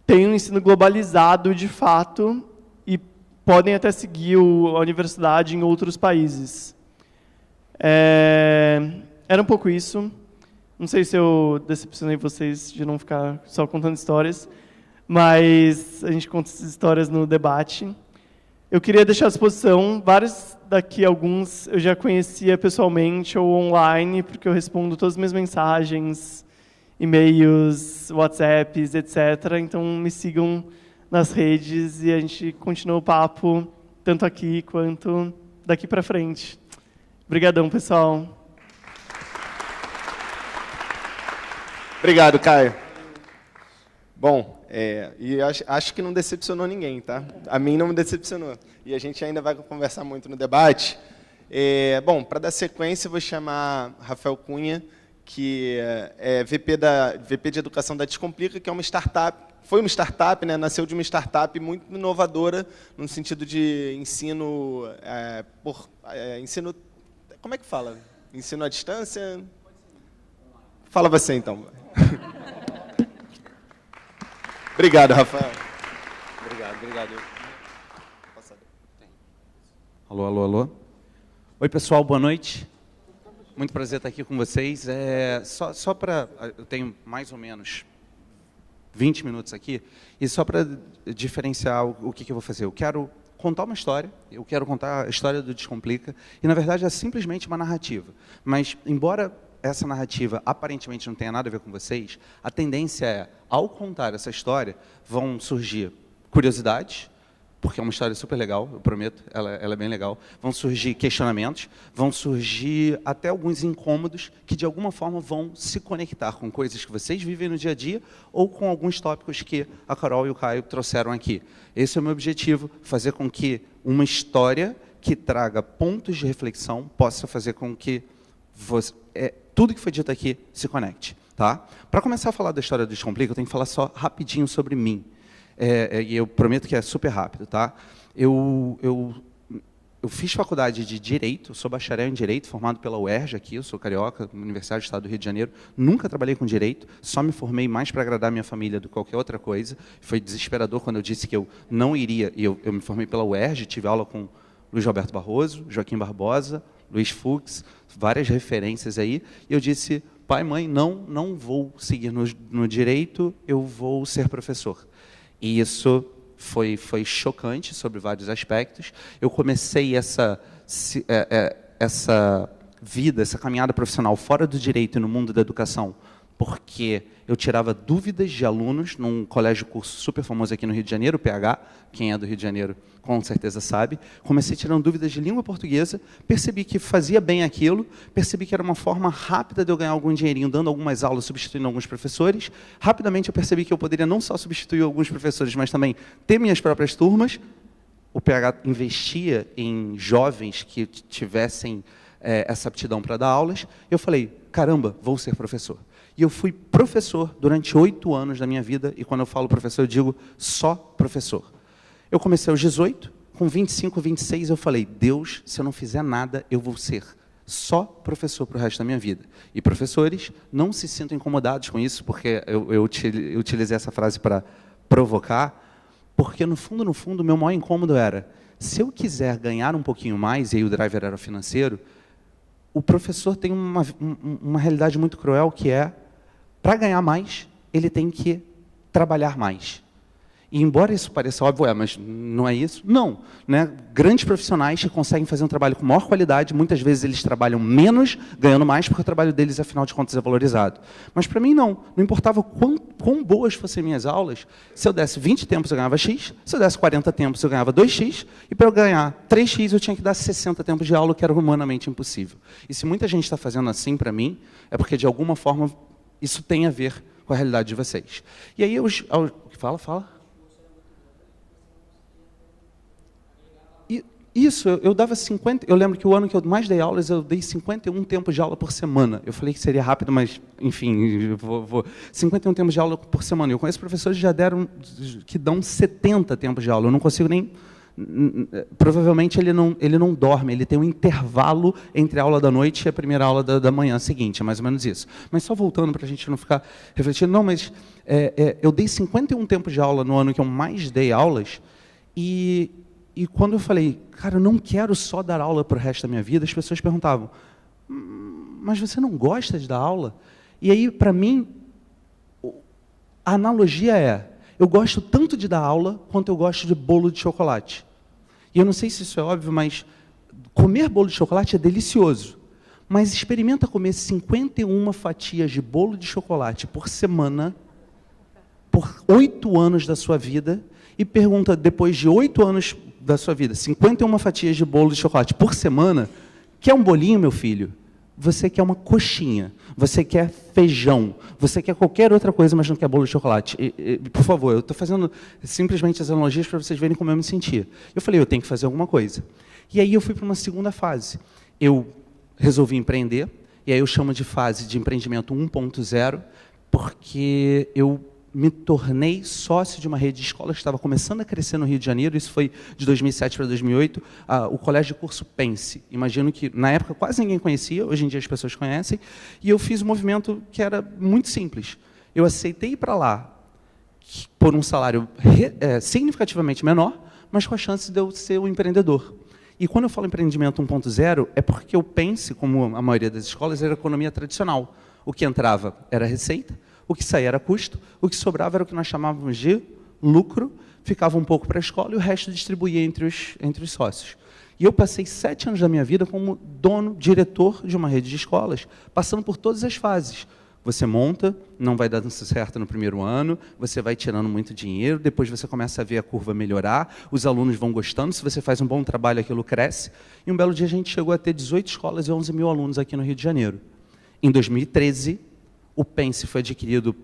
têm um ensino globalizado de fato e podem até seguir a universidade em outros países. Era um pouco isso. Não sei se eu decepcionei vocês de não ficar só contando histórias, mas a gente conta essas histórias no debate. Eu queria deixar à disposição, vários daqui, alguns eu já conhecia pessoalmente ou online, porque eu respondo todas as minhas mensagens, e-mails, WhatsApps, etc. Então, me sigam nas redes e a gente continua o papo, tanto aqui quanto daqui para frente. Obrigadão, pessoal. Obrigado, Caio. Bom, e acho que não decepcionou ninguém, tá? A mim não me decepcionou. E a gente ainda vai conversar muito no debate. Bom, para dar sequência, eu vou chamar Rafael Cunha, que é VP de Educação da Descomplica, que é uma startup. Foi uma startup, né? Nasceu de uma startup muito inovadora, no sentido de ensino... ensino... Como é que fala? Ensino à distância? Fala você, então. Obrigado, Rafael. Obrigado. Alô. Oi, pessoal, boa noite. Muito prazer estar aqui com vocês. Só para... Eu tenho mais ou menos 20 minutos aqui, e só para diferenciar o que eu vou fazer. Eu quero contar uma história, eu quero contar a história do Descomplica, e, na verdade, é simplesmente uma narrativa. Mas, embora essa narrativa aparentemente não tenha nada a ver com vocês, a tendência é, ao contar essa história, vão surgir curiosidades, porque é uma história super legal, eu prometo, ela é bem legal. Vão surgir questionamentos, vão surgir até alguns incômodos que, de alguma forma, vão se conectar com coisas que vocês vivem no dia a dia ou com alguns tópicos que a Carol e o Caio trouxeram aqui. Esse é o meu objetivo, fazer com que uma história que traga pontos de reflexão possa fazer com que tudo que foi dito aqui se conecte. Tá? Para começar a falar da história do Descomplica, eu tenho que falar só rapidinho sobre mim. E eu prometo que é super rápido, tá? Eu fiz faculdade de Direito, sou bacharel em Direito, formado pela UERJ aqui, eu sou carioca, Universidade do Estado do Rio de Janeiro. Nunca trabalhei com Direito, só me formei mais para agradar minha família do que qualquer outra coisa. Foi desesperador quando eu disse que eu não iria, e eu me formei pela UERJ, tive aula com Luiz Roberto Barroso, Joaquim Barbosa, Luiz Fux, várias referências aí, e eu disse, pai, mãe, não vou seguir no Direito, eu vou ser professor. E isso foi chocante sobre vários aspectos. Eu comecei essa vida, essa caminhada profissional fora do direito e no mundo da educação, porque eu tirava dúvidas de alunos num colégio curso super famoso aqui no Rio de Janeiro, o PH, quem é do Rio de Janeiro com certeza sabe. Comecei tirando dúvidas de língua portuguesa, percebi que fazia bem aquilo, percebi que era uma forma rápida de eu ganhar algum dinheirinho dando algumas aulas, substituindo alguns professores. Rapidamente eu percebi que eu poderia não só substituir alguns professores, mas também ter minhas próprias turmas. O PH investia em jovens que tivessem essa aptidão para dar aulas. Eu falei, caramba, vou ser professor. E eu fui professor durante 8 anos da minha vida, e quando eu falo professor, eu digo só professor. Eu comecei aos 18, com 25, 26, eu falei, Deus, se eu não fizer nada, eu vou ser só professor para o resto da minha vida. E professores, não se sintam incomodados com isso, porque eu utilizei essa frase para provocar, porque no fundo, o meu maior incômodo era, se eu quiser ganhar um pouquinho mais, e aí o driver era financeiro, o professor tem uma realidade muito cruel, que é, para ganhar mais, ele tem que trabalhar mais. E embora isso pareça óbvio, mas não é isso? Não. Né? Grandes profissionais que conseguem fazer um trabalho com maior qualidade, muitas vezes eles trabalham menos, ganhando mais, porque o trabalho deles, afinal de contas, é valorizado. Mas para mim, não. Não importava quão boas fossem minhas aulas, se eu desse 20 tempos, eu ganhava X, se eu desse 40 tempos, eu ganhava 2X, e para eu ganhar 3X, eu tinha que dar 60 tempos de aula, que era humanamente impossível. E se muita gente está fazendo assim para mim, é porque, de alguma forma, isso tem a ver com a realidade de vocês. E aí, Fala. Isso, eu dava 50... Eu lembro que o ano que eu mais dei aulas, eu dei 51 tempos de aula por semana. Eu falei que seria rápido, mas, enfim, 51 tempos de aula por semana. Eu conheço professores que dão 70 tempos de aula. Eu não consigo nem... Provavelmente ele não dorme, ele tem um intervalo entre a aula da noite e a primeira aula da manhã seguinte, é mais ou menos isso. Mas só voltando para a gente não ficar refletindo, não, mas eu dei 51 tempos de aula no ano que eu mais dei aulas, e quando eu falei, cara, eu não quero só dar aula para o resto da minha vida, as pessoas perguntavam, mas você não gosta de dar aula? E aí, para mim, a analogia é, eu gosto tanto de dar aula quanto eu gosto de bolo de chocolate. E eu não sei se isso é óbvio, mas comer bolo de chocolate é delicioso. Mas experimenta comer 51 fatias de bolo de chocolate por semana, por 8 anos da sua vida, e pergunta, depois de 8 anos da sua vida, 51 fatias de bolo de chocolate por semana, quer um bolinho, meu filho? Você quer uma coxinha, você quer feijão, você quer qualquer outra coisa, mas não quer bolo de chocolate. Por favor, eu estou fazendo simplesmente as analogias para vocês verem como eu me sentia. Eu falei, eu tenho que fazer alguma coisa. E aí eu fui para uma segunda fase. Eu resolvi empreender, e aí eu chamo de fase de empreendimento 1.0, porque eu me tornei sócio de uma rede de escolas que estava começando a crescer no Rio de Janeiro, isso foi de 2007 para 2008, o Colégio de Curso Pense. Imagino que, na época, quase ninguém conhecia, hoje em dia as pessoas conhecem, e eu fiz um movimento que era muito simples. Eu aceitei ir para lá por um salário significativamente menor, mas com a chance de eu ser um empreendedor. E quando eu falo empreendimento 1.0, é porque o Pense, como a maioria das escolas, era economia tradicional. O que entrava era receita, o que saía era custo, o que sobrava era o que nós chamávamos de lucro, ficava um pouco para a escola e o resto distribuía entre os sócios. E eu passei 7 anos da minha vida como dono, diretor de uma rede de escolas, passando por todas as fases. Você monta, não vai dando certo no primeiro ano, você vai tirando muito dinheiro, depois você começa a ver a curva melhorar, os alunos vão gostando, se você faz um bom trabalho, aquilo cresce. E um belo dia a gente chegou a ter 18 escolas e 11 mil alunos aqui no Rio de Janeiro. Em 2013, o Pense foi adquirido,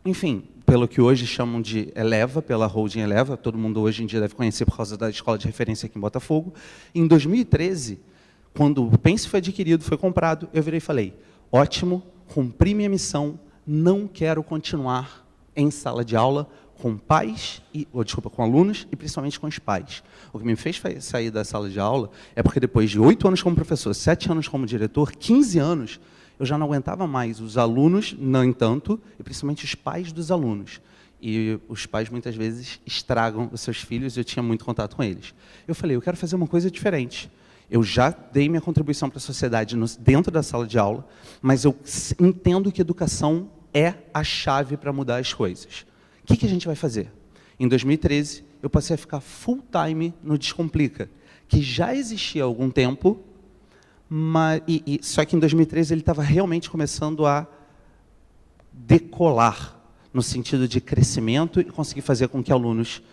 enfim, pelo que hoje chamam de Eleva, pela holding Eleva, todo mundo hoje em dia deve conhecer por causa da escola de referência aqui em Botafogo. Em 2013, quando o Pense foi adquirido, foi comprado, eu virei e falei, ótimo, cumpri minha missão, não quero continuar em sala de aula com pais, com alunos e principalmente com os pais. O que me fez sair da sala de aula é porque depois de 8 anos como professor, 7 anos como diretor, 15 anos, eu já não aguentava mais os alunos, no entanto, e principalmente os pais dos alunos. E os pais, muitas vezes, estragam os seus filhos, e eu tinha muito contato com eles. Eu falei, eu quero fazer uma coisa diferente. Eu já dei minha contribuição para a sociedade dentro da sala de aula, mas eu entendo que educação é a chave para mudar as coisas. O que a gente vai fazer? Em 2013, eu passei a ficar full-time no Descomplica, que já existia há algum tempo, só que em 2013 ele estava realmente começando a decolar, no sentido de crescimento e conseguir fazer com que alunos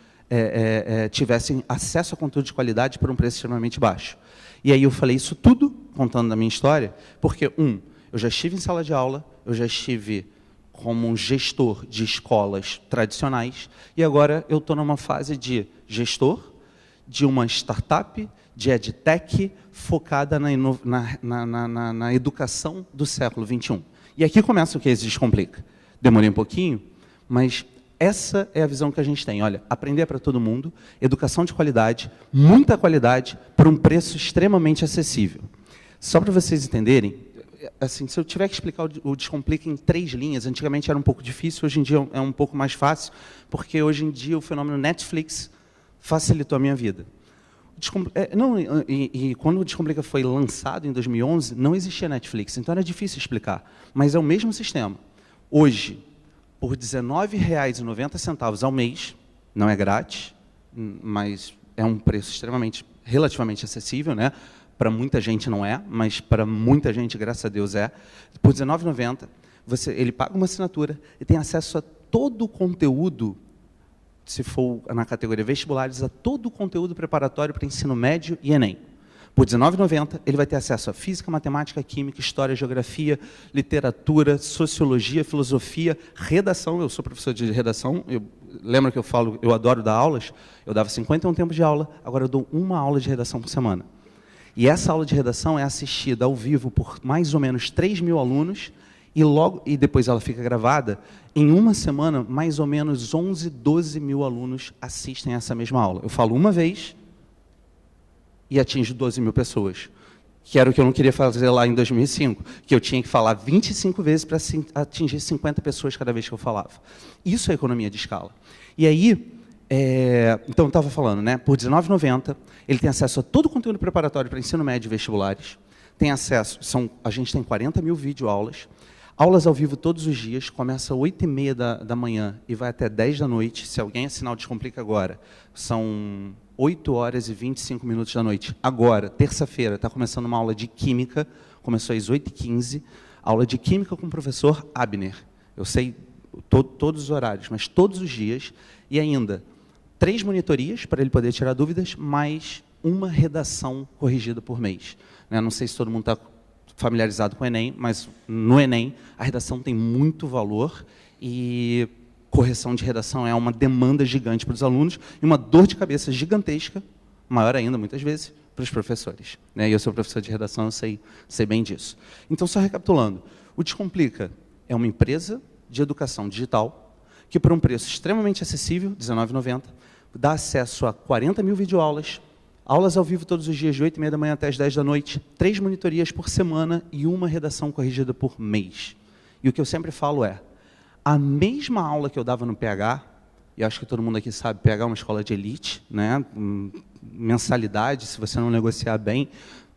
tivessem acesso a conteúdo de qualidade por um preço extremamente baixo. E aí eu falei isso tudo, contando da minha história, porque, eu já estive em sala de aula, eu já estive como um gestor de escolas tradicionais, e agora eu estou numa fase de gestor de uma startup, de EdTech, focada na educação do século XXI. E aqui começa o que Descomplica. Demorei um pouquinho, mas essa é a visão que a gente tem. Olha, aprender para todo mundo, educação de qualidade, muita qualidade, por um preço extremamente acessível. Só para vocês entenderem, assim, se eu tiver que explicar o Descomplica em 3 linhas, antigamente era um pouco difícil, hoje em dia é um pouco mais fácil, porque hoje em dia o fenômeno Netflix facilitou a minha vida. Quando o Descomplica foi lançado em 2011, não existia Netflix, então era difícil explicar. Mas é o mesmo sistema. Hoje, por R$19,90 ao mês, Não é grátis, mas é um preço relativamente acessível, né? Para muita gente não é, mas para muita gente, graças a Deus, é. Por R$19,90, ele paga uma assinatura e tem acesso a todo o conteúdo, se for na categoria vestibulares, a todo o conteúdo preparatório para ensino médio e Enem. Por R$19,90, ele vai ter acesso a física, matemática, química, história, geografia, literatura, sociologia, filosofia, redação. Eu sou professor de redação. Lembra que eu falo, eu adoro dar aulas? Eu dava 51 tempos de aula, agora eu dou uma aula de redação por semana. E essa aula de redação é assistida ao vivo por mais ou menos 3.000 alunos, e depois ela fica gravada. Em uma semana, mais ou menos 11, 12 mil alunos assistem essa mesma aula. Eu falo uma vez e atinjo 12 mil pessoas, que era o que eu não queria fazer lá em 2005, que eu tinha que falar 25 vezes para atingir 50 pessoas cada vez que eu falava. Isso é economia de escala. E aí, então eu estava falando, né, por R$19,90, ele tem acesso a todo o conteúdo preparatório para ensino médio e vestibulares, tem acesso, a gente tem 40 mil videoaulas, aulas ao vivo todos os dias, começa às 8h30 da manhã e vai até 10 da noite. Se alguém assinar o Descomplica agora, são 8 horas e 25 minutos da noite. Agora, terça-feira, está começando uma aula de Química, começou às 8h15, aula de Química com o professor Abner. Eu sei todos os horários, mas todos os dias, e ainda 3 monitorias para ele poder tirar dúvidas, mais uma redação corrigida por mês. Não sei se todo mundo está familiarizado com o Enem, mas no Enem a redação tem muito valor e correção de redação é uma demanda gigante para os alunos e uma dor de cabeça gigantesca, maior ainda, muitas vezes, para os professores. E eu sou professor de redação, eu sei bem disso. Então, só recapitulando, o Descomplica é uma empresa de educação digital que, por um preço extremamente acessível, R$19,90, dá acesso a 40 mil videoaulas, aulas ao vivo todos os dias, de 8h30 da manhã até as 10 da noite, 3 monitorias por semana e uma redação corrigida por mês. E o que eu sempre falo é, a mesma aula que eu dava no PH, e acho que todo mundo aqui sabe, PH é uma escola de elite, né? Mensalidade, se você não negociar bem,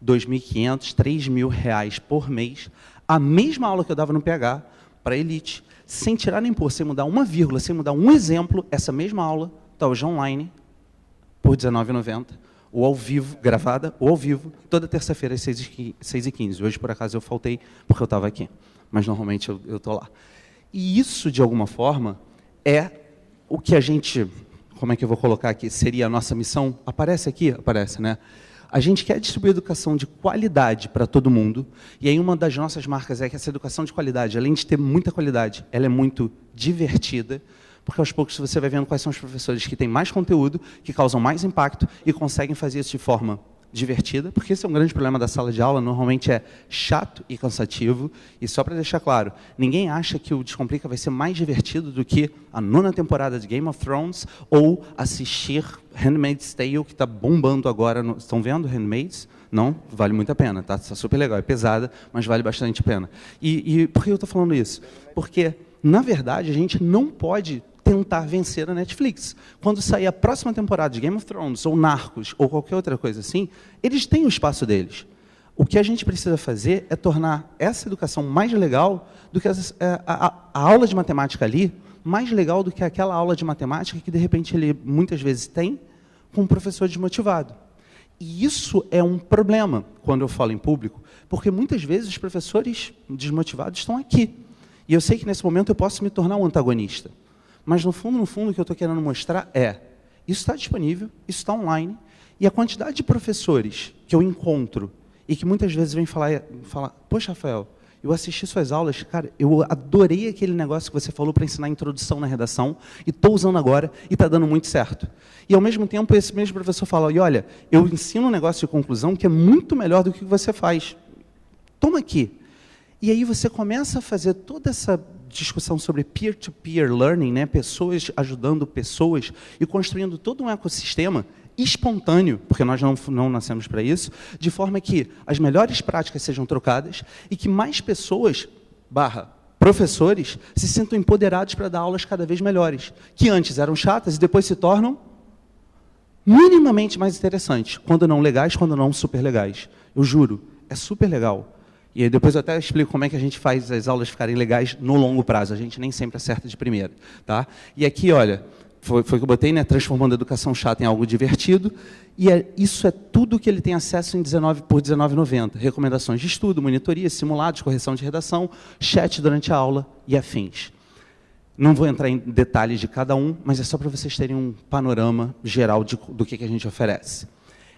R$2.500, R$3.000 por mês, a mesma aula que eu dava no PH, para elite, sem tirar nem pôr, sem mudar uma vírgula, sem mudar um exemplo, essa mesma aula está hoje online, por R$19,90, ou ao vivo, gravada, ou ao vivo, toda terça-feira às 6h15. Hoje, por acaso, eu faltei porque eu estava aqui, mas normalmente eu estou lá. E isso, de alguma forma, é o que a gente, como é que eu vou colocar aqui, seria a nossa missão? Aparece aqui? Aparece, né? A gente quer distribuir educação de qualidade para todo mundo, e aí uma das nossas marcas é que essa educação de qualidade, além de ter muita qualidade, ela é muito divertida, porque aos poucos você vai vendo quais são os professores que têm mais conteúdo, que causam mais impacto e conseguem fazer isso de forma divertida, porque esse é um grande problema da sala de aula, normalmente é chato e cansativo, e só para deixar claro, ninguém acha que o Descomplica vai ser mais divertido do que a 9ª temporada de Game of Thrones ou assistir Handmaid's Tale, que está bombando agora. Estão vendo Handmaid's? Não? Vale muito a pena, tá? Está super legal, é pesada, mas vale bastante a pena. E por que eu estou falando isso? Porque, na verdade, a gente não pode tentar vencer a Netflix. Quando sair a próxima temporada de Game of Thrones, ou Narcos, ou qualquer outra coisa assim, eles têm o espaço deles. O que a gente precisa fazer é tornar essa educação mais legal do que a aula de matemática ali, mais legal do que aquela aula de matemática que, de repente, ele muitas vezes tem com um professor desmotivado. E isso é um problema, quando eu falo em público, porque muitas vezes os professores desmotivados estão aqui. E eu sei que, nesse momento, eu posso me tornar um antagonista. Mas, no fundo, o que eu estou querendo mostrar é, isso está disponível, isso está online, e a quantidade de professores que eu encontro e que muitas vezes vêm falar, poxa, Rafael, eu assisti suas aulas, cara, eu adorei aquele negócio que você falou para ensinar a introdução na redação, e estou usando agora, e está dando muito certo. E, ao mesmo tempo, esse mesmo professor fala, e olha, eu ensino um negócio de conclusão que é muito melhor do que você faz. Toma aqui. E aí você começa a fazer toda essa discussão sobre peer-to-peer learning, né? Pessoas ajudando pessoas e construindo todo um ecossistema espontâneo, porque nós não nascemos para isso, de forma que as melhores práticas sejam trocadas e que mais pessoas, professores, se sintam empoderados para dar aulas cada vez melhores, que antes eram chatas e depois se tornam minimamente mais interessantes, quando não legais, quando não super legais. Eu juro, é super legal. E aí depois eu até explico como é que a gente faz as aulas ficarem legais no longo prazo. A gente nem sempre acerta de primeira. Tá? E aqui, olha, foi o que eu botei, né? Transformando a educação chata em algo divertido. E isso é tudo que ele tem acesso por R$19,90. Recomendações de estudo, monitoria, simulados, correção de redação, chat durante a aula e afins. Não vou entrar em detalhes de cada um, mas é só para vocês terem um panorama geral do que a gente oferece.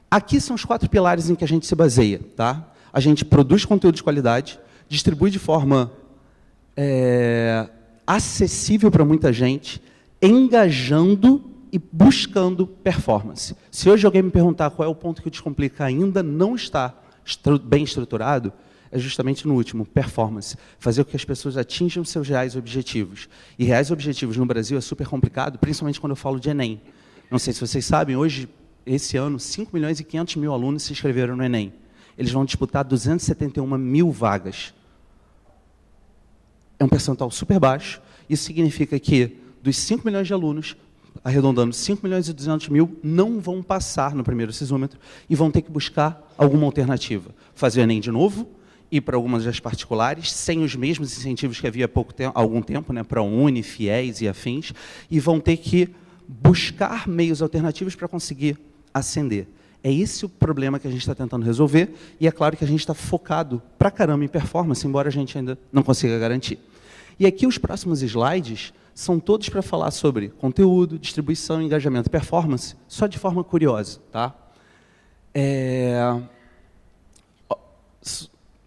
Aqui são os 4 pilares em que a gente se baseia. Tá? A gente produz conteúdo de qualidade, distribui de forma acessível para muita gente, engajando e buscando performance. Se hoje alguém me perguntar qual é o ponto que o Descomplica ainda não está bem estruturado, é justamente no último, performance. Fazer com que as pessoas atinjam seus reais objetivos. E reais objetivos no Brasil é super complicado, principalmente quando eu falo de Enem. Não sei se vocês sabem, hoje, esse ano, 5.500.000 alunos se inscreveram no Enem. Eles vão disputar 271.000 vagas. É um percentual super baixo. Isso significa que, dos 5 milhões de alunos, arredondando, 5.200.000 não vão passar no primeiro sisômetro e vão ter que buscar alguma alternativa. Fazer o Enem de novo, ir para algumas das particulares, sem os mesmos incentivos que havia há algum tempo, né, para Uni, FIES e afins, e vão ter que buscar meios alternativos para conseguir ascender. É esse o problema que a gente está tentando resolver, e é claro que a gente está focado pra caramba em performance, embora a gente ainda não consiga garantir. E aqui os próximos slides são todos para falar sobre conteúdo, distribuição, engajamento e performance, só de forma curiosa. Tá?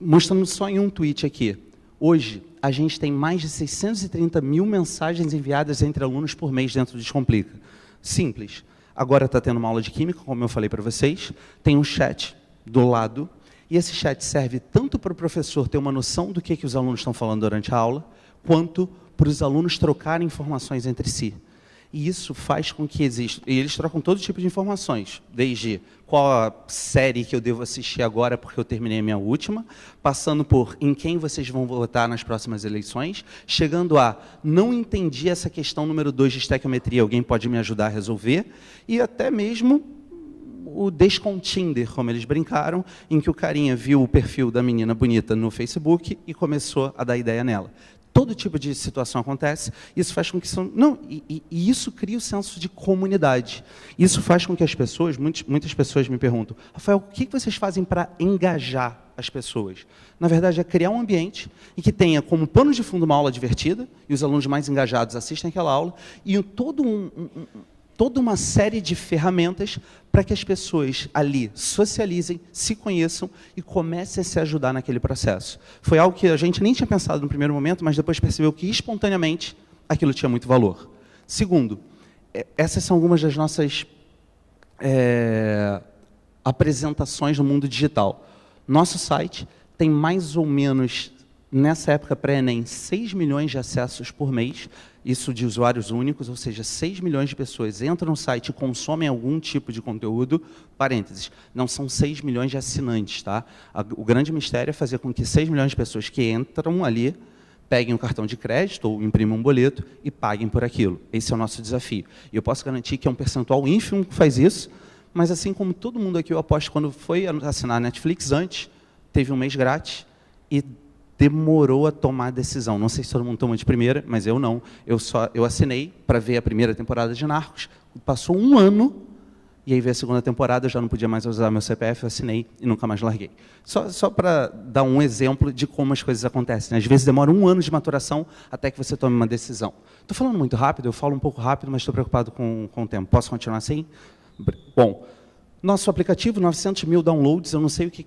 Mostrando só em um tweet aqui. Hoje, a gente tem mais de 630.000 mensagens enviadas entre alunos por mês dentro do Descomplica. Simples. Agora está tendo uma aula de química, como eu falei para vocês. Tem um chat do lado. E esse chat serve tanto para o professor ter uma noção do que os alunos estão falando durante a aula, quanto para os alunos trocarem informações entre si. E isso faz com que exista... E eles trocam todo tipo de informações, desde qual a série que eu devo assistir agora porque eu terminei a minha última, passando por em quem vocês vão votar nas próximas eleições, chegando a não entendi essa questão número 2 de estequiometria, alguém pode me ajudar a resolver, e até mesmo o Descontinder, como eles brincaram, em que o carinha viu o perfil da menina bonita no Facebook e começou a dar ideia nela. Todo tipo de situação acontece, isso faz com que... E isso cria o senso de comunidade. Isso faz com que as pessoas, muitas pessoas me perguntam, Rafael, o que vocês fazem para engajar as pessoas? Na verdade, é criar um ambiente em que tenha como pano de fundo uma aula divertida, e os alunos mais engajados assistem aquela aula, e toda uma série de ferramentas para que as pessoas ali socializem, se conheçam e comecem a se ajudar naquele processo. Foi algo que a gente nem tinha pensado no primeiro momento, mas depois percebeu que, espontaneamente, aquilo tinha muito valor. Segundo, essas são algumas das nossas apresentações no mundo digital. Nosso site tem mais ou menos, nessa época pré-ENEM, 6 milhões de acessos por mês, isso de usuários únicos, ou seja, 6 milhões de pessoas entram no site e consomem algum tipo de conteúdo, parênteses, não são 6 milhões de assinantes. Tá? O grande mistério é fazer com que 6 milhões de pessoas que entram ali peguem um cartão de crédito ou imprimam um boleto e paguem por aquilo. Esse é o nosso desafio. E eu posso garantir que é um percentual ínfimo que faz isso, mas assim como todo mundo aqui, eu aposto, quando foi assinar a Netflix antes, teve um mês grátis e demorou a tomar a decisão. Não sei se todo mundo toma de primeira, mas eu não. Eu assinei para ver a primeira temporada de Narcos. Passou um ano, e aí veio a segunda temporada, eu já não podia mais usar meu CPF, eu assinei e nunca mais larguei. Só para dar um exemplo de como as coisas acontecem. Né? Às vezes demora um ano de maturação até que você tome uma decisão. Estou falando muito rápido, eu falo um pouco rápido, mas estou preocupado com o tempo. Posso continuar assim? Bom, nosso aplicativo, 900.000 downloads, eu não sei o que...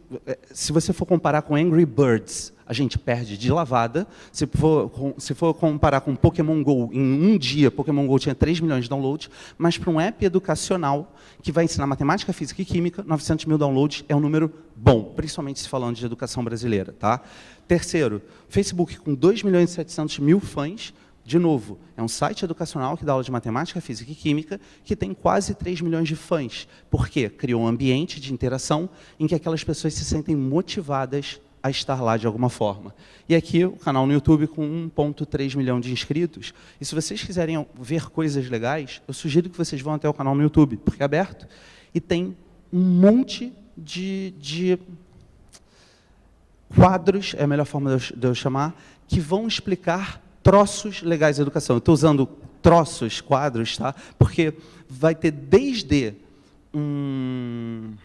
Se você for comparar com Angry Birds, a gente perde de lavada. Se for comparar com Pokémon GO, em um dia, Pokémon GO tinha 3 milhões de downloads, mas para um app educacional que vai ensinar matemática, física e química, 900.000 downloads é um número bom, principalmente se falando de educação brasileira. Tá? Terceiro, Facebook com 2.700.000 fãs. De novo, é um site educacional que dá aula de matemática, física e química, que tem quase 3 milhões de fãs. Por quê? Criou um ambiente de interação em que aquelas pessoas se sentem motivadas a estar lá de alguma forma. E aqui o canal no YouTube com 1,3 milhão de inscritos. E se vocês quiserem ver coisas legais, eu sugiro que vocês vão até o canal no YouTube, porque é aberto, e tem um monte de quadros, é a melhor forma de eu chamar, que vão explicar troços legais da educação. Eu estou usando troços, quadros, tá? Porque vai ter desde um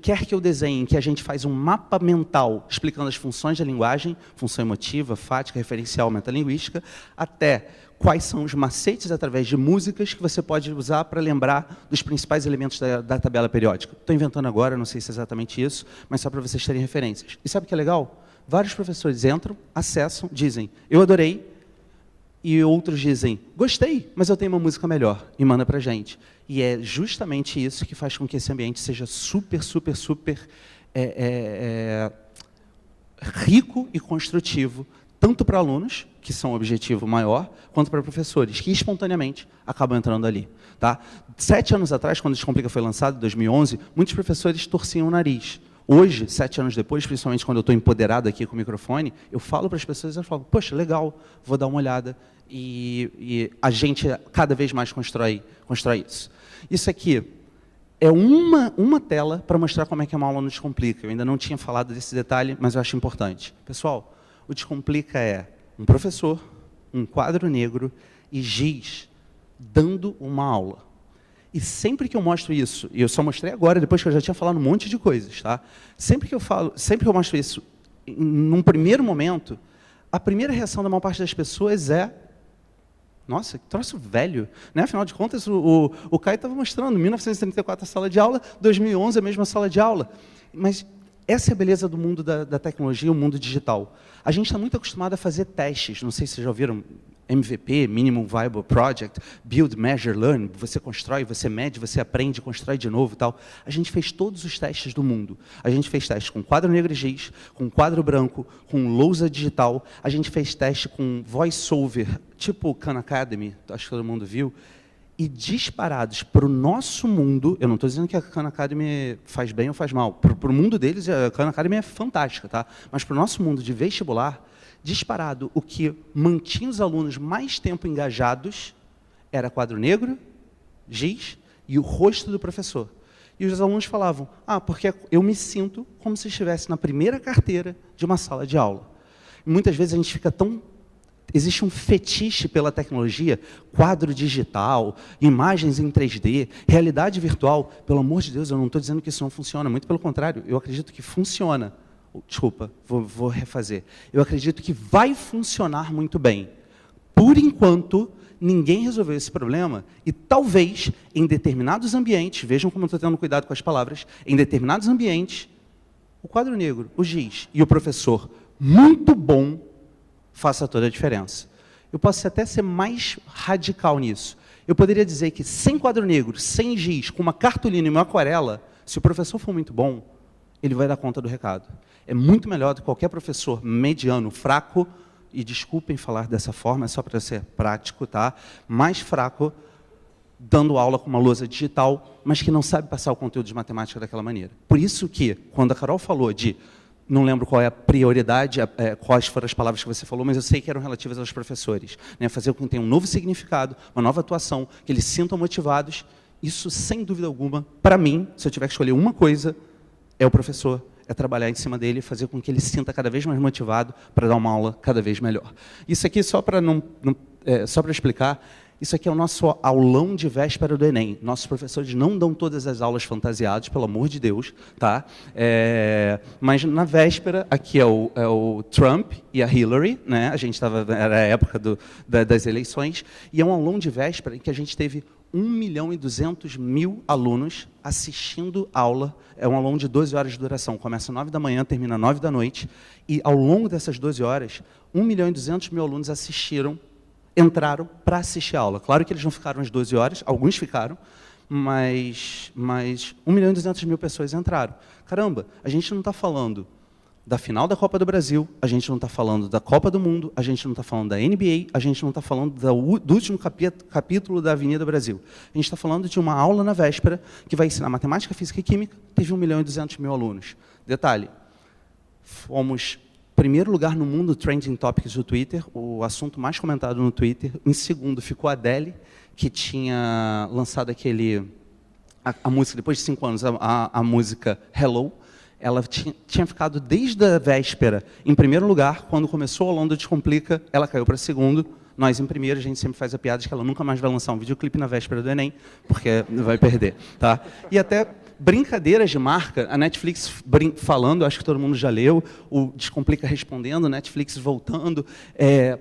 quer que eu desenhe, em que a gente faz um mapa mental explicando as funções da linguagem, função emotiva, fática, referencial, metalinguística, até quais são os macetes através de músicas que você pode usar para lembrar dos principais elementos da tabela periódica. Estou inventando agora, não sei se é exatamente isso, mas só para vocês terem referências. E sabe o que é legal? Vários professores entram, acessam, dizem, eu adorei, e outros dizem, gostei, mas eu tenho uma música melhor, e manda para a gente. E é justamente isso que faz com que esse ambiente seja super rico e construtivo, tanto para alunos, que são o objetivo maior, quanto para professores, que espontaneamente acabam entrando ali. Tá? 7 anos atrás, quando o Descomplica foi lançado, em 2011, muitos professores torciam o nariz. Hoje, 7 anos depois, principalmente quando eu estou empoderado aqui com o microfone, eu falo para as pessoas, eu falo, poxa, legal, vou dar uma olhada. E a gente cada vez mais constrói isso. Isso aqui é uma tela para mostrar como é que uma aula no Descomplica. Eu ainda não tinha falado desse detalhe, mas eu acho importante. Pessoal, o Descomplica é um professor, um quadro negro e giz dando uma aula. E sempre que eu mostro isso, e eu só mostrei agora, depois que eu já tinha falado um monte de coisas, tá? Sempre que eu mostro isso, num primeiro momento, a primeira reação da maior parte das pessoas é: nossa, que troço velho. Né? Afinal de contas, o Caio estava mostrando, 1934 a sala de aula, 2011 a mesma sala de aula. Mas essa é a beleza do mundo da tecnologia, o mundo digital. A gente está muito acostumado a fazer testes, não sei se vocês já ouviram MVP, Minimum Viable Project, Build, Measure, Learn, você constrói, você mede, você aprende, constrói de novo e tal. A gente fez todos os testes do mundo. A gente fez teste com quadro negro e giz, com quadro branco, com lousa digital, a gente fez teste com voice-over, tipo Khan Academy, acho que todo mundo viu, e disparados para o nosso mundo, eu não estou dizendo que a Khan Academy faz bem ou faz mal, para o mundo deles, a Khan Academy é fantástica, tá? Mas para o nosso mundo de vestibular, disparado, o que mantinha os alunos mais tempo engajados era quadro negro, giz e o rosto do professor. E os alunos falavam, porque eu me sinto como se estivesse na primeira carteira de uma sala de aula. E muitas vezes a gente fica tão... Existe um fetiche pela tecnologia, quadro digital, imagens em 3D, realidade virtual. Pelo amor de Deus, eu não estou dizendo que isso não funciona, muito pelo contrário, eu acredito que funciona. Desculpa, vou refazer. Eu acredito que vai funcionar muito bem. Por enquanto, ninguém resolveu esse problema e talvez, em determinados ambientes, vejam como eu estou tendo cuidado com as palavras, em determinados ambientes, o quadro negro, o giz e o professor muito bom faça toda a diferença. Eu posso até ser mais radical nisso. Eu poderia dizer que sem quadro negro, sem giz, com uma cartolina e uma aquarela, se o professor for muito bom, ele vai dar conta do recado. É muito melhor do que qualquer professor mediano, fraco, e desculpem falar dessa forma, é só para ser prático, tá? Mais fraco, dando aula com uma lousa digital, mas que não sabe passar o conteúdo de matemática daquela maneira. Por isso que, quando a Carol falou de, não lembro qual é a prioridade, quais foram as palavras que você falou, mas eu sei que eram relativas aos professores, né? Fazer com que tenha um novo significado, uma nova atuação, que eles se sintam motivados, isso, sem dúvida alguma, para mim, se eu tiver que escolher uma coisa, é o professor, é trabalhar em cima dele, fazer com que ele se sinta cada vez mais motivado para dar uma aula cada vez melhor. Isso aqui, só para explicar, isso aqui é o nosso aulão de véspera do Enem. Nossos professores não dão todas as aulas fantasiadas, pelo amor de Deus, tá? Mas na véspera, aqui é o Trump e a Hillary, né? A gente era a época das eleições, e é um aulão de véspera em que a gente teve 1.200.000 alunos assistindo aula. É um aulão de 12 horas de duração. Começa às 9 da manhã, termina às 9 da noite. E, ao longo dessas 12 horas, 1.200.000 alunos entraram para assistir a aula. Claro que eles não ficaram as 12 horas, alguns ficaram, mas 1.200.000 pessoas entraram. Caramba, a gente não está falando da final da Copa do Brasil, a gente não está falando da Copa do Mundo, a gente não está falando da NBA, a gente não está falando do último capítulo da Avenida Brasil. A gente está falando de uma aula na véspera que vai ensinar matemática, física e química, teve 1.200.000 alunos. Detalhe, fomos primeiro lugar no mundo Trending Topics do Twitter, o assunto mais comentado no Twitter. Em segundo ficou a Adele, que tinha lançado a música, depois de 5 anos, a música Hello. Ela tinha ficado desde a véspera em primeiro lugar. Quando começou o aulão do Descomplica, ela caiu para segundo. Nós, em primeiro, a gente sempre faz a piada de que ela nunca mais vai lançar um videoclipe na véspera do Enem, porque vai perder. Tá? E até brincadeiras de marca, a Netflix falando, acho que todo mundo já leu, o Descomplica respondendo, Netflix voltando,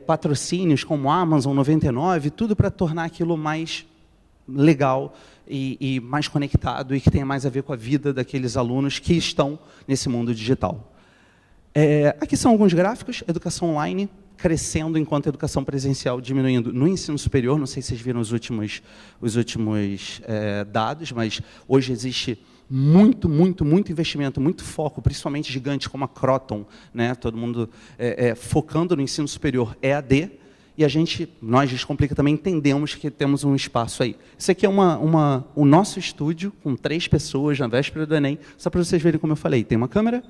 patrocínios como Amazon 99, tudo para tornar aquilo mais legal e mais conectado e que tenha mais a ver com a vida daqueles alunos que estão nesse mundo digital. Aqui são alguns gráficos, educação online crescendo enquanto a educação presencial diminuindo no ensino superior. Não sei se vocês viram os últimos dados, mas hoje existe muito investimento, muito foco, principalmente gigantes como a Croton, né? Todo mundo focando no ensino superior EAD, e nós, Descomplica, também entendemos que temos um espaço aí. Esse aqui é o nosso estúdio, com 3 pessoas na véspera do Enem, só para vocês verem como eu falei. Tem uma câmera,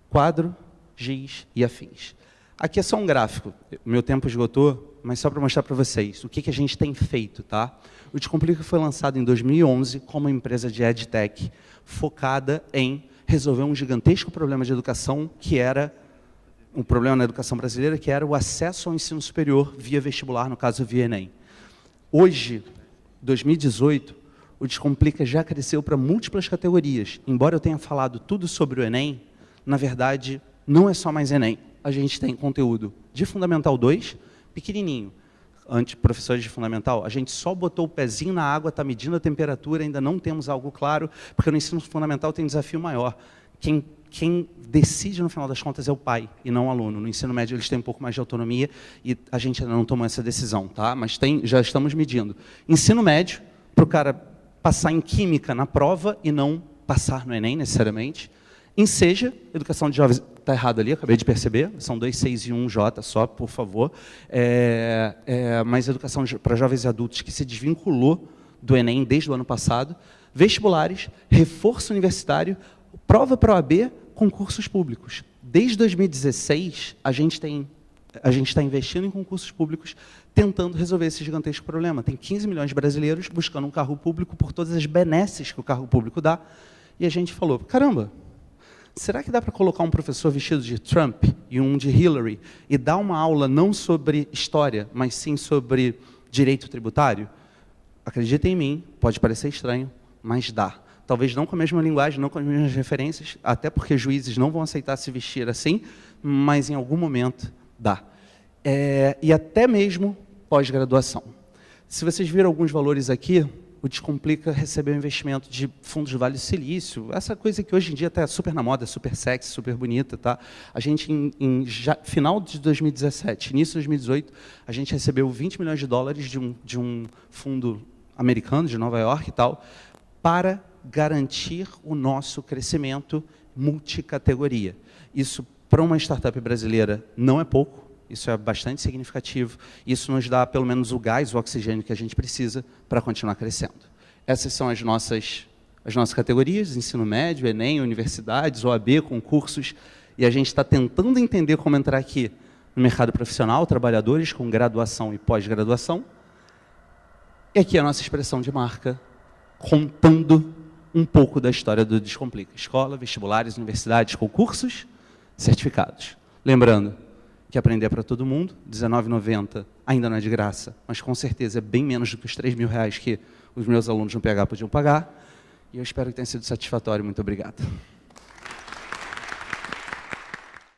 quadro, giz e afins. Aqui é só um gráfico, meu tempo esgotou, mas só para mostrar para vocês o que a gente tem feito. Tá? O Descomplica foi lançado em 2011 como uma empresa de EdTech, focada em resolver um gigantesco problema de educação, que era um problema na educação brasileira, que era o acesso ao ensino superior via vestibular, no caso via Enem. Hoje, 2018, o Descomplica já cresceu para múltiplas categorias. Embora eu tenha falado tudo sobre o Enem, na verdade, não é só mais Enem. A gente tem conteúdo de Fundamental 2, pequenininho. Professores de Fundamental, a gente só botou o pezinho na água, está medindo a temperatura, ainda não temos algo claro, porque no ensino fundamental tem um desafio maior. Quem decide, no final das contas, é o pai e não o aluno. No ensino médio, eles têm um pouco mais de autonomia e a gente ainda não tomou essa decisão, tá? Mas já estamos medindo. Ensino médio, para o cara passar em química na prova e não passar no Enem, necessariamente. Enseja, educação de jovens, está errado ali, acabei de perceber, são 2, 6 e 1 J só, por favor. Mas educação para jovens e adultos que se desvinculou do Enem desde o ano passado. Vestibulares, reforço universitário, prova para OAB, concursos públicos. Desde 2016, a gente está investindo em concursos públicos, tentando resolver esse gigantesco problema. Tem 15 milhões de brasileiros buscando um cargo público por todas as benesses que o cargo público dá. E a gente falou, caramba, será que dá para colocar um professor vestido de Trump e um de Hillary e dar uma aula não sobre história, mas sim sobre direito tributário? Acreditem em mim, pode parecer estranho, mas dá. Talvez não com a mesma linguagem, não com as mesmas referências, até porque juízes não vão aceitar se vestir assim, mas em algum momento dá. E até mesmo pós-graduação. Se vocês viram alguns valores aqui, o Descomplica recebeu investimento de fundos do Vale do Silício, essa coisa que hoje em dia está super na moda, super sexy, super bonita. Tá? A gente, final de 2017, início de 2018, a gente recebeu 20 milhões de dólares de um fundo americano, de Nova York e tal, para garantir o nosso crescimento multicategoria. Isso, para uma startup brasileira, não é pouco, isso é bastante significativo, isso nos dá pelo menos o gás, o oxigênio que a gente precisa para continuar crescendo. Essas são as nossas categorias, ensino médio, Enem, universidades, OAB, concursos, e a gente está tentando entender como entrar aqui no mercado profissional, trabalhadores com graduação e pós-graduação. E aqui a nossa expressão de marca, contando um pouco da história do Descomplica. Escola, vestibulares, universidades, concursos, certificados. Lembrando que aprender é para todo mundo, R$19,90 ainda não é de graça, mas com certeza é bem menos do que os R$3.000 que os meus alunos no PH podiam pagar. E eu espero que tenha sido satisfatório. Muito obrigado.